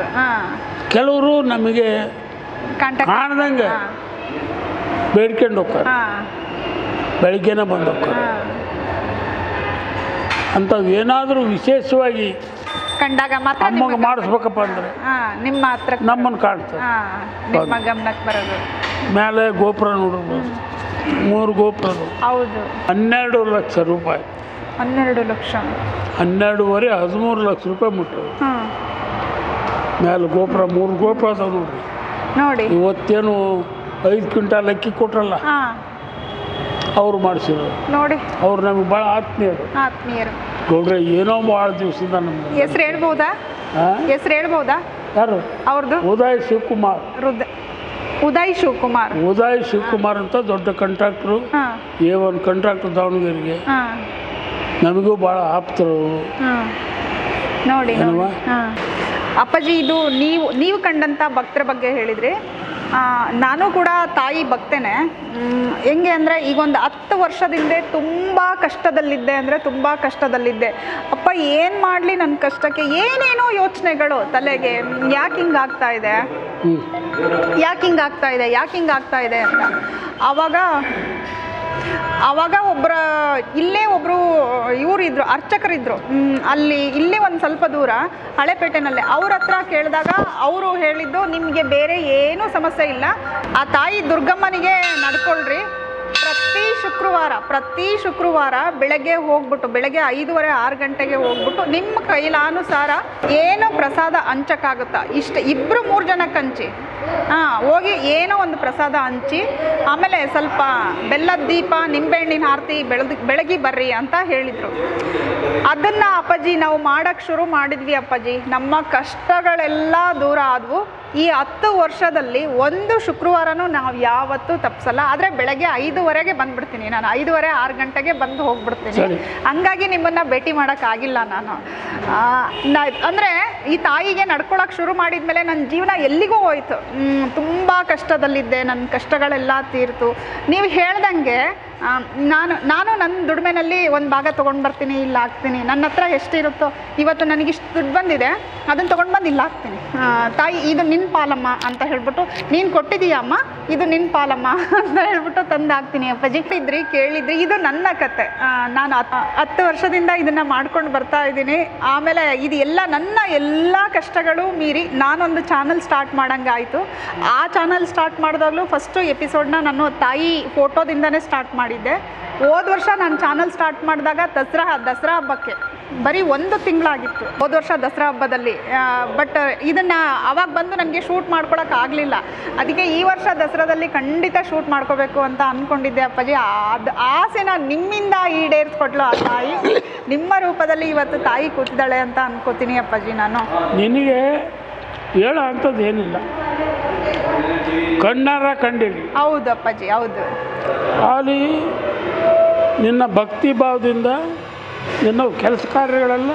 ಕೆಲವರು ನಮಗೆ ಕಾಣ್ದಂಗೆ ಬೇಡ್ಕೊಂಡು ಹೋಗ್ತಾರೆ, ಬೆಳಿಗ್ಗೆನೇ ಬಂದು ಹೋಗ್ತಾರೆ. ಅಂಥವು ಏನಾದರೂ ವಿಶೇಷವಾಗಿ ಕಂಡಾಗ ಮಾತ್ರ ಅಮ್ಮಗೆ ಮಾಡಿಸ್ಬೇಕಪ್ಪ ಅಂದರೆ ನಿಮ್ಮ ಹತ್ರ ನಮ್ಮನ್ನು ಕಾಣ್ತಾರೆ. ನಿಮ್ಮ ಗಮನಕ್ಕೆ ಬರೋದು ಮೇಲೆ ಗೋಪುರ ನೋಡಿರ್ಬೋದು, 3 ಗೋಪುರಗಳು. ಹೌದು. 12 ಲಕ್ಷ ರೂಪಾಯಿ. 12 ಲಕ್ಷ 12.5 13 ಲಕ್ಷ ರೂಪಾಯಿ ಮುಟ್ಟವು. ಮೇಲೆ ಗೋಪುರ 3 ಗೋಪುರ ಅದಾವೆ ನೋಡ್ರಿ. ನೋಡಿ ಇವತ್ತೇನು 5 ಕ್ವಿಂಟಾಲ್ ಅಕ್ಕಿ ಕೊಟ್ರಲ್ಲ ಅವ್ರು ಮಾಡಿಸಿರೋರು ನೋಡಿ. ಅವ್ರು ನಮಗೆ ಭಾಳ ಆತ್ಮೀಯರು ನೋಡ್ರಿ. ಏನೋ ಭಾಳ ದಿವಸದಿಂದ ನಮ್ಗೆ ಹೆಸರು ಹೇಳ್ಬೋದಾ? ಯಾರು ಅವ್ರದ್ದು? ಉದಯ್ ಶಿವಕುಮಾರ್. ಉದಯ್ ಶಿವಕುಮಾರ್ ಅಂತ ದೊಡ್ಡ ಕಾಂಟ್ರಾಕ್ಟ್ರು, A1 ಕಾಂಟ್ರಾಕ್ಟರ್ ದಾವಣಗೆರೆಗೆ. ನಮಗೂ ಭಾಳ ಆಪ್ತರು ನೋಡಿ. ಅಪ್ಪಾಜಿ, ಇದು ನೀವು ಕಂಡಂಥ ಭಕ್ತರ ಬಗ್ಗೆ ಹೇಳಿದ್ರಿ. ನಾನು ಕೂಡ ತಾಯಿ ಭಕ್ತೇನೆ. ಹೆಂಗೆ ಅಂದರೆ ಈಗೊಂದು 10 ವರ್ಷದಿಂದ ತುಂಬ ಕಷ್ಟದಲ್ಲಿದ್ದೆ. ಅಪ್ಪ ಏನು ಮಾಡಲಿ ನನ್ನ ಕಷ್ಟಕ್ಕೆ ಏನೇನೋ ಯೋಚನೆಗಳು ತಲೆಗೆ. ಯಾಕೆ ಹಿಂಗಾಗ್ತಾ ಇದೆ ಅಂತ. ಆವಾಗ ಆವಾಗ ಇಲ್ಲೇ ಒಬ್ಬರು ಇವರಿದ್ರು, ಅರ್ಚಕರಿದ್ದರು ಇಲ್ಲೇ ಒಂದು ಸ್ವಲ್ಪ ದೂರ ಹಳೆಪೇಟೆನಲ್ಲೇ. ಅವ್ರ ಹತ್ರ ಕೇಳಿದಾಗ ಅವರು ಹೇಳಿದ್ದು, ನಿಮಗೆ ಬೇರೆ ಏನೂ ಸಮಸ್ಯೆ ಇಲ್ಲ, ಆ ತಾಯಿ ದುರ್ಗಮ್ಮನಿಗೆ ನಡ್ಕೊಳ್ರಿ, ಪ್ರತಿ ಶುಕ್ರವಾರ ಬೆಳಗ್ಗೆ ಹೋಗ್ಬಿಟ್ಟು, ಬೆಳಗ್ಗೆ 5:30-6 ಗಂಟೆಗೆ ಹೋಗ್ಬಿಟ್ಟು ನಿಮ್ಮ ಕೈಲಾನುಸಾರ ಏನೋ ಪ್ರಸಾದ ಹಂಚಕ್ಕಾಗುತ್ತಾ ಇಬ್ಬರು 3 ಜನಕ್ಕೆ ಹಂಚಿ, ಹೋಗಿ ಏನೋ ಒಂದು ಪ್ರಸಾದ ಹಂಚಿ, ಆಮೇಲೆ ಸ್ವಲ್ಪ ಬೆಲ್ಲದ ದೀಪ, ನಿಂಬೆಹಣ್ಣಿನ ಆರತಿ ಬೆಳಗ್ಗೆ ಬರ್ರಿ ಅಂತ ಹೇಳಿದರು. ಅದನ್ನು ಅಪ್ಪಾಜಿ ನಾವು ಮಾಡೋಕ್ಕೆ ಶುರು ಮಾಡಿದ್ವಿ ಅಪ್ಪಾಜಿ. ನಮ್ಮ ಕಷ್ಟಗಳೆಲ್ಲ ದೂರ ಆದವು. ಈ 10 ವರ್ಷದಲ್ಲಿ ಒಂದು ಶುಕ್ರವಾರನೂ ನಾವು ಯಾವತ್ತೂ ತಪ್ಪಿಸಲ್ಲ. ಆದರೆ ಬೆಳಗ್ಗೆ 5:30ಗೆ ಬಂದುಬಿಡ್ತೀನಿ ನಾನು, 5:30-6 ಗಂಟೆಗೆ ಬಂದು ಹೋಗ್ಬಿಡ್ತೀನಿ. ಹಂಗಾಗಿ ನಿಮ್ಮನ್ನು ಭೇಟಿ ಮಾಡೋಕ್ಕಾಗಿಲ್ಲ ನಾನು. ಅಂದರೆ ಈ ತಾಯಿಗೆ ನಡ್ಕೊಳಕ್ಕೆ ಶುರು ಮಾಡಿದ್ಮೇಲೆ ನನ್ನ ಜೀವನ ಎಲ್ಲಿಗೂ ಹೋಯ್ತು. ತುಂಬ ಕಷ್ಟದಲ್ಲಿದ್ದೆ, ನನ್ನ ಕಷ್ಟಗಳೆಲ್ಲ ತೀರ್ತು. ನೀವು ಹೇಳ್ದಂಗೆ ನಾನು ನನ್ನ ದುಡಿಮೆನಲ್ಲಿ ಒಂದು ಭಾಗ ತೊಗೊಂಡು ಬರ್ತೀನಿ, ಇಲ್ಲ ಹಾಕ್ತೀನಿ. ನನ್ನ ಹತ್ರ ಎಷ್ಟಿರುತ್ತೋ, ಇವತ್ತು ನನಗಿಷ್ಟು ದುಡ್ಡು ಬಂದಿದೆ, ಅದನ್ನು ತೊಗೊಂಡು ಬಂದು ಇಲ್ಲ ಹಾಕ್ತೀನಿ. ತಾಯಿ ಇದು ನಿನ್ನ ಪಾಲಮ್ಮ ಅಂತ ಹೇಳ್ಬಿಟ್ಟು, ನೀನು ಕೊಟ್ಟಿದ್ದೀಯಮ್ಮ, ಇದು ನಿನ್ನ ಪಾಲಮ್ಮ ಅಂತ ಹೇಳ್ಬಿಟ್ಟು ತಂದು ಹಾಕ್ತೀನಿ ಅಪ್ಪಾಜಿ. ಕೇಳಿದ್ರಿ, ಇದು ನನ್ನ ಕತೆ. ನಾನು 10 ವರ್ಷದಿಂದ ಇದನ್ನು ಮಾಡ್ಕೊಂಡು ಬರ್ತಾ ಇದ್ದೀನಿ. ಆಮೇಲೆ ಇದು ನನ್ನ ಎಲ್ಲ ಕಷ್ಟಗಳು ಮೀರಿ ನಾನೊಂದು ಚಾನಲ್ ಸ್ಟಾರ್ಟ್ ಮಾಡೋಂಗಾಯಿತು. ಆ ಚಾನಲ್ ಸ್ಟಾರ್ಟ್ ಮಾಡಿದಾಗಲೂ ಫಸ್ಟು ಎಪಿಸೋಡ್ನ ನಾನು ತಾಯಿ ಫೋಟೋದಿಂದನೇ ಸ್ಟಾರ್ಟ್ ಮಾಡಿದ್ದೆ. ಹೋದ ವರ್ಷ ನಾನು ಚಾನಲ್ ಸ್ಟಾರ್ಟ್ ಮಾಡಿದಾಗ ದಸರಾ ಹಬ್ಬಕ್ಕೆ ಬರೀ 1 ತಿಂಗಳಾಗಿತ್ತು, ಹೋದ ವರ್ಷ ದಸರಾ ಹಬ್ಬದಲ್ಲಿ. ಬಟ್ ಇದನ್ನು ಅವಾಗ ಬಂದು ನನಗೆ ಶೂಟ್ ಮಾಡ್ಕೊಳಕ್ಕೆ ಆಗಲಿಲ್ಲ. ಅದಕ್ಕೆ ಈ ವರ್ಷ ದಸರಾದಲ್ಲಿ ಖಂಡಿತ ಶೂಟ್ ಮಾಡ್ಕೋಬೇಕು ಅಂತ ಅಂದ್ಕೊಂಡಿದ್ದೆ ಅಪ್ಪಾಜಿ. ಅದು ಆಸೆನ ನಿಮ್ಮಿಂದ ಈಡೇರಿಸ್ಕೊಟ್ಲು ಆ ತಾಯಿ. ನಿಮ್ಮ ರೂಪದಲ್ಲಿ ಇವತ್ತು ತಾಯಿ ಕೂತಿದ್ದಾಳೆ ಅಂತ ಅನ್ಕೋತೀನಿ ಅಪ್ಪಾಜಿ ನಾನು. ನಿನಗೆ ಹೇಳೋ ಅಂಥದ್ದು ಏನಿಲ್ಲ, ಕಣ್ಣಾರ ಕಂಡಿರಿ. ಹೌದು ಅಪ್ಪಾಜಿ, ಹೌದು. ಅಲ್ಲಿ ನಿನ್ನ ಭಕ್ತಿ ಭಾವದಿಂದ ನಿನ್ನ ಕೆಲಸ ಕಾರ್ಯಗಳೆಲ್ಲ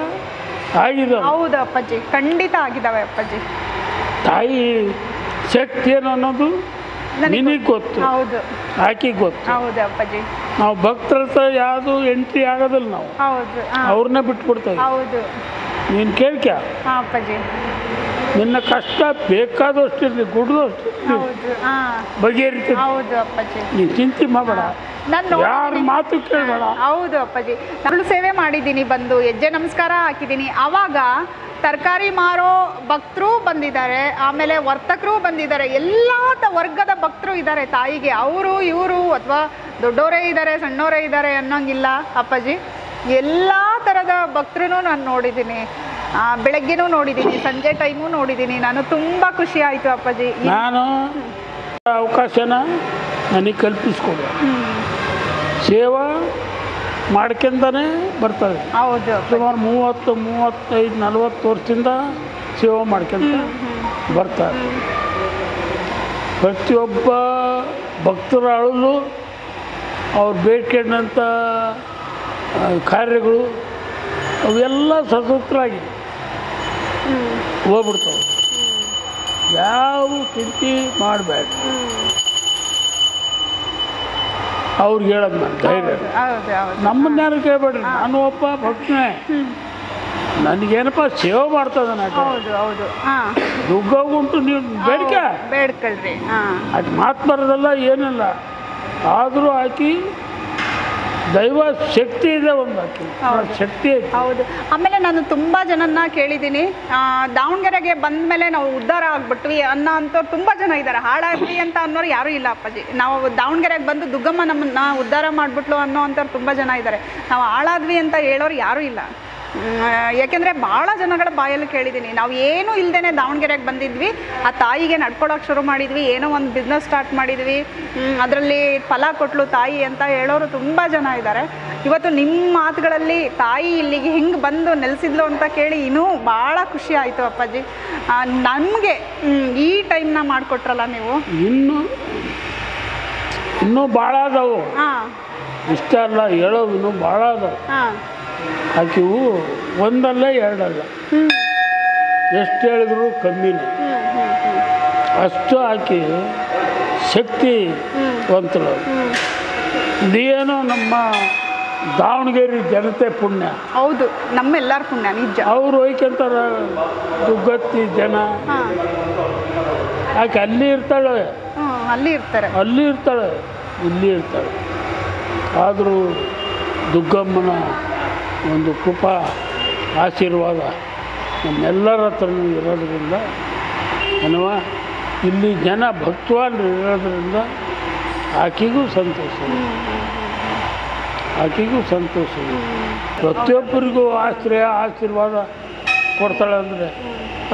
ಆಗಿದೆ. ಹೌದು ಅಪ್ಪಾಜಿ, ಖಂಡಿತ ಆಗಿದ್ದಾವೆ ಅಪ್ಪಾಜಿ. ತಾಯಿ ಶಕ್ತಿ ಏನು ಅನ್ನೋದು ನಿನಗೆ ಗೊತ್ತು, ಹೌದು, ಆಕೆಗೆ ಗೊತ್ತು. ಹೌದು ಅಪ್ಪಾಜಿ. ನಾವು ಭಕ್ತರ ಹತ್ರ ಯಾವುದು ಎಂಟ್ರಿ ಆಗೋದಿಲ್ಲ, ನಾವು ಹೌದು ಅವ್ರನ್ನೇ ಬಿಟ್ಬಿಡ್ತೇವೆ. ಹೌದು, ನೀನು ಕೇಳ್ಕ್ಯ ಅಪ್ಪಾಜಿ. ನಿನ್ನ ಕಷ್ಟ ಬೇಕಾದಷ್ಟು ಇರಲಿ, ಗುಡ್ದಷ್ಟು ಬಗೆಹರಿತದೆ. ಹೌದು ಅಪ್ಪಾಜಿ, ನೀನು ಚಿಂತೆ ಮಾಡಬೇಡ, ಯಾರ ಮಾತು ಕೇಳಬೇಡ. ಹೌದು ಅಪ್ಪಾಜಿ. ನಾನು ಸೇವೆ ಮಾಡಿದ್ದೀನಿ, ಬಂದು ಹೆಜ್ಜೆ ನಮಸ್ಕಾರ ಹಾಕಿದ್ದೀನಿ. ಆವಾಗ ತರಕಾರಿ ಮಾರೋ ಭಕ್ತರು ಬಂದಿದ್ದಾರೆ, ಆಮೇಲೆ ವರ್ತಕರು ಬಂದಿದ್ದಾರೆ, ಎಲ್ಲ ವರ್ಗದ ಭಕ್ತರು ಇದ್ದಾರೆ ತಾಯಿಗೆ. ಅವರು ಇವರು ಅಥವಾ ದೊಡ್ಡವರೇ ಇದ್ದಾರೆ ಸಣ್ಣವರೇ ಇದ್ದಾರೆ ಅನ್ನೋಂಗಿಲ್ಲ ಅಪ್ಪಾಜಿ. ಎಲ್ಲ ಥರದ ಭಕ್ತರು ನಾನು ನೋಡಿದ್ದೀನಿ. ಬೆಳಗ್ಗೆನೂ ನೋಡಿದ್ದೀನಿ, ಸಂಜೆ ಟೈಮು ನೋಡಿದ್ದೀನಿ. ನಾನು ತುಂಬ ಖುಷಿ ಆಯಿತು ಅಪ್ಪಾಜಿ. ನಾನು ಅವಕಾಶನ ನನಗೆ ಕಲ್ಪಿಸ್ಕೊಡು, ಸೇವಾ ಮಾಡ್ಕೊಂಡೇ ಬರ್ತದೆ. ಹೌದು, ಸುಮಾರು 30-35-40 ವರ್ಷದಿಂದ ಸೇವೆ ಮಾಡ್ಕೊಂತ ಬರ್ತಾರೆ. ಪ್ರತಿಯೊಬ್ಬ ಭಕ್ತರ ಅಳಲು ಅವ್ರು ಬೇಡ್ಕೊಂಡಂಥ ಕಾರ್ಯಗಳು ಅವೆಲ್ಲ ಸಶಸ್ತ್ರಾಗಿ ಹೋಗ್ಬಿಡ್ತಾವೆ. ಯಾವ ಚಿಂತೆ ಮಾಡಬೇಡ, ಅವ್ರಿಗೆ ಹೇಳೋದು ನಾನು ಧೈರ್ಯ. ನಮ್ಮನ್ನ ಯಾರು ಕೇಳಬೇಡ್ರಿ, ನಾನು ಒಬ್ಬ ಭಕ್ತನೇ, ನನಗೇನಪ್ಪ ಸೇವೆ ಮಾಡ್ತದೆ. ಹೌದು ಹೌದು, ದುಗ್ಗುಂಟು ನೀವು ಬೇಡ್ಕೊಳ್ರಿ. ಅದು ಮಾತು ಬರೋದಲ್ಲ, ಏನಿಲ್ಲ. ಆದರೂ ಆಕಿ ದೈವ ಶಕ್ತಿ ಇದೆ, ಒಂದು ಆಕಿ ಶಕ್ತಿ ಐತಿ. ಹೌದು. ಆಮೇಲೆ ನಾನು ತುಂಬ ಜನನ್ನ ಕೇಳಿದ್ದೀನಿ, ದಾವಣಗೆರೆಗೆ ಬಂದ ಮೇಲೆ ನಾವು ಉದ್ಧಾರ ಆಗ್ಬಿಟ್ವಿ ಅನ್ನೋ ಅಂಥವ್ರು ತುಂಬ ಜನ ಇದ್ದಾರೆ. ಹಾಳಾದ್ವಿ ಅಂತ ಅನ್ನೋರು ಯಾರೂ ಇಲ್ಲ ಅಪ್ಪಾಜಿ. ನಾವು ದಾವಣಗೆರೆಗೆ ಬಂದು ದುಗ್ಗಮ್ಮ ನಮ್ಮನ್ನ ಉದ್ಧಾರ ಮಾಡಿಬಿಟ್ಲು ಅನ್ನೋ ಅಂಥವ್ರು ತುಂಬ ಜನ ಇದ್ದಾರೆ. ನಾವು ಹಾಳಾದ್ವಿ ಅಂತ ಹೇಳೋರು ಯಾರೂ ಇಲ್ಲ. ಯಾಕೆಂದರೆ ಭಾಳ ಜನಗಳ ಬಾಯಲ್ಲಿ ಕೇಳಿದ್ದೀನಿ, ನಾವು ಏನೂ ಇಲ್ಲದೇ ದಾವಣಗೆರೆಗೆ ಬಂದಿದ್ವಿ, ಆ ತಾಯಿಗೆ ನಡ್ಕೊಳ್ಳೋಕೆ ಶುರು ಮಾಡಿದ್ವಿ, ಏನೋ ಒಂದು ಬಿಸ್ನೆಸ್ ಸ್ಟಾರ್ಟ್ ಮಾಡಿದ್ವಿ, ಅದರಲ್ಲಿ ಫಲ ಕೊಟ್ಲು ತಾಯಿ ಅಂತ ಹೇಳೋರು ತುಂಬ ಜನ ಇದ್ದಾರೆ. ಇವತ್ತು ನಿಮ್ಮ ಮಾತುಗಳಲ್ಲಿ ತಾಯಿ ಇಲ್ಲಿಗೆ ಹೆಂಗೆ ಬಂದು ನೆಲೆಸಿದ್ಲು ಅಂತ ಕೇಳಿ ಇನ್ನೂ ಭಾಳ ಖುಷಿ ಆಯಿತು ಅಪ್ಪಾಜಿ. ನಮಗೆ ಈ ಟೈಮ್ನ ಮಾಡಿಕೊಟ್ರಲ್ಲ ನೀವು. ಇನ್ನೂ ಭಾಳ ಅದಾವು, ಇಷ್ಟ ಅಲ್ಲ ಹೇಳೋದು, ಇನ್ನೂ ಭಾಳ ಅದಾವು. ಆಕೆವು ಒಂದಲ್ಲ ಎರಡಲ್ಲ, ಎಷ್ಟು ಹೇಳಿದ್ರು ಕಮ್ಮಿನೇ. ಅಷ್ಟು ಆಕೆ ಶಕ್ತಿವಂತರು. ಇದೇನೋ ನಮ್ಮ ದಾವಣಗೆರೆ ಜನತೆ ಪುಣ್ಯ. ಹೌದು, ನಮ್ಮೆಲ್ಲರ ಪುಣ್ಯ, ನಿಜ. ಅವ್ರು ಹೋಯ್ಕಂತಾರ ದುಗ್ಗತ್ತಿ ಜನ. ಆಕೆ ಅಲ್ಲಿ ಇರ್ತಾಳೆ, ಅಲ್ಲಿ ಇರ್ತಾರೆ, ಅಲ್ಲಿ ಇರ್ತಾಳೆ, ಇಲ್ಲಿ ಇರ್ತಾಳೆ. ಆದರೂ ದುಗ್ಗಮ್ಮನ ಒಂದು ಕೃಪಾ ಆಶೀರ್ವಾದ ನಮ್ಮೆಲ್ಲರ ಹತ್ರನೂ ಇರೋದ್ರಿಂದ ಏನವ ಇಲ್ಲಿ ಜನ ಭಕ್ತವಾನ್ರು ಇರೋದ್ರಿಂದ ಆಕೆಗೂ ಸಂತೋಷ, ಆಕೆಗೂ ಸಂತೋಷ. ಪ್ರತಿಯೊಬ್ಬರಿಗೂ ಆಶ್ರಯ ಆಶೀರ್ವಾದ ಕೊಡ್ತಾಳೆ ಅಂದರೆ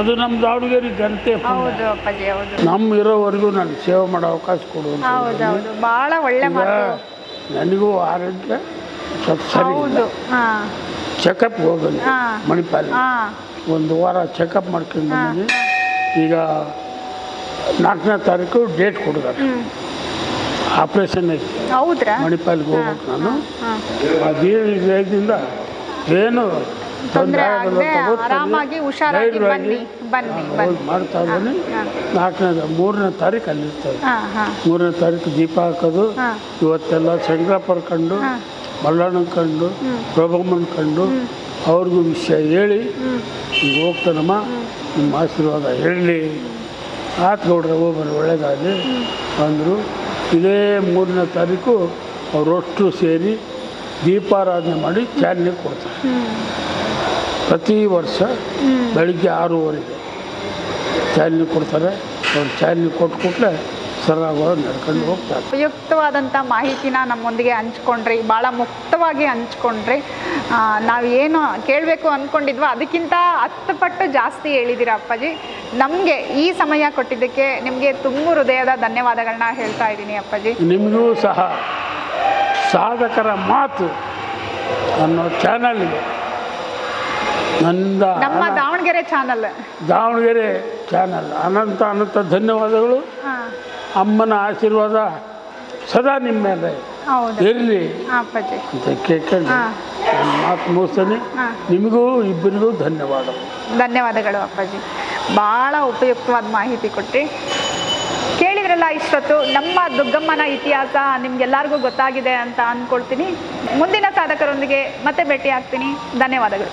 ಅದು ನಮ್ಮ ದಾವಣಗೆರೆ ಜನತೆ. ಹೌದು ಅಪ್ಪಾಜಿ, ಹೌದು. ನಮ್ಮ ಇರೋವರೆಗೂ ನಾನು ಸೇವೆ ಮಾಡೋ ಅವಕಾಶ ಕೊಡುವಂತ. ಹೌದೌದು, ಭಾಳ ಒಳ್ಳೆ ಮಾತು. ನನಗೂ ಆರೋಗ್ಯ ಸ್ವಲ್ಪ ಸರಿ ಇಲ್ಲ. ಚೆಕಪ್ ಹೋಗೋದು ಮಣಿಪಾಲ್, ಒಂದು ವಾರ ಚೆಕಪ್ ಮಾಡ್ಕೊಂಡು ಬಂದಿದ್ದೀನಿ. ಈಗ 4ನೇ ತಾರೀಕು ಡೇಟ್ ಕೊಡ್ತಾರೆ, ಆಪ್ರೇಷನ್ ಐತಿ. ಹೌದ್ರಾ? ಮಣಿಪಾಲ್ಗೆ ಹೋಗ್ಬೇಕು ನಾನು. ಅದೇದಿಂದ ಏನು ತೊಂದರೆ ಆಗಲ್ಲ, ಆರಾಮಾಗಿ ಹುಷಾರಾಗಿ ಬನ್ನಿ ಬನ್ನಿ ಮಾಡ್ತಾ ಇದ್ದೀನಿ. 3ನೇ ತಾರೀಕು ಅಲ್ಲಿ ಇರ್ತದೆ. 3ನೇ ತಾರೀಕು ದೀಪ ಹಾಕೋದು. ಇವತ್ತೆಲ್ಲ ಶಂಕರಪ್ಪರ ಕಂಡು, ಮಲ್ಲಣ್ಣ ಕಂಡು, ಪ್ರಭಮ್ಮನ ಕಂಡು ಅವ್ರಿಗೂ ವಿಷಯ ಹೇಳಿ ಈಗ ಹೋಗ್ತಾನಮ್ಮ, ನಿಮ್ಮ ಆಶೀರ್ವಾದ ಹೇಳಲಿ, ಆತ್ಗೌಡ್ರೆ ಹೋಗ್ಬನ್ನಿ ಒಳ್ಳೇದಾಗಲಿ ಅಂದರು. ಇದೇ 3ನೇ ತಾರೀಕು ಅವರಷ್ಟು ಸೇರಿ ದೀಪಾರಾಧನೆ ಮಾಡಿ ಚಾಲನೆ ಕೊಡ್ತಾರೆ. ಪ್ರತಿ ವರ್ಷ ಬೆಳಿಗ್ಗೆ 6:30 ಚಾಲನೆ ಕೊಡ್ತಾರೆ. ಅವ್ರು ಚಾಲನೆ ಕೊಟ್ಟು ಕೂಡಲೇ ಸರಾಗವಾಗಿ ನಡ್ಕೊಂಡು ಹೋಗ್ತಾರೆ. ಉಪಯುಕ್ತವಾದಂಥ ಮಾಹಿತಿನ ನಮ್ಮೊಂದಿಗೆ ಹಂಚ್ಕೊಂಡ್ರಿ, ಭಾಳ ಮುಕ್ತವಾಗಿ ಹಂಚ್ಕೊಂಡ್ರಿ. ನಾವು ಏನು ಕೇಳಬೇಕು ಅಂದ್ಕೊಂಡಿದ್ವೋ ಅದಕ್ಕಿಂತ 10 ಪಟ್ಟು ಜಾಸ್ತಿ ಹೇಳಿದ್ದೀರ ಅಪ್ಪಾಜಿ. ನಮಗೆ ಈ ಸಮಯ ಕೊಟ್ಟಿದ್ದಕ್ಕೆ ನಿಮಗೆ ತುಂಬ ಹೃದಯದ ಧನ್ಯವಾದಗಳನ್ನ ಹೇಳ್ತಾ ಇದ್ದೀನಿ ಅಪ್ಪಾಜಿ. ನಿಮಗೂ ಸಹ ಸಾಧಕರ ಮಾತು ಅನ್ನೋ ಚಾನಲ್ಗೆ ನಮ್ಮ ದಾವಣಗೆರೆ ಚಾನಲ್ ಅನಂತ ಅನಂತ ಧನ್ಯವಾದಗಳು. ಅಮ್ಮನ ಆಶೀರ್ವಾದ ಸದಾ ನಿಮ್ಮ ಮೇಲೆ ಇರಲಿ ಅಂತ ಕೇಳ್ಕೊಂಡು ನಾನು ಮಾತು ಮುಗಿಸ್ತೀನಿ. ನಿಮಗೂ ಇಬ್ಬರಿಗೂ ಧನ್ಯವಾದಗಳು ಅಪ್ಪಾಜಿ. ಭಾಳ ಉಪಯುಕ್ತವಾದ ಮಾಹಿತಿ ಕೊಟ್ರಿ. ಕೇಳಿದ್ರಲ್ಲ ಇಷ್ಟೊತ್ತು ನಮ್ಮ ದುಗ್ಗಮ್ಮನ ಇತಿಹಾಸ ನಿಮ್ಗೆಲ್ಲರಿಗೂ ಗೊತ್ತಾಗಿದೆ ಅಂತ ಅಂದ್ಕೊಳ್ತೀನಿ. ಮುಂದಿನ ಸಾಧಕರೊಂದಿಗೆ ಮತ್ತೆ ಭೇಟಿ ಆಗ್ತೀನಿ. ಧನ್ಯವಾದಗಳು.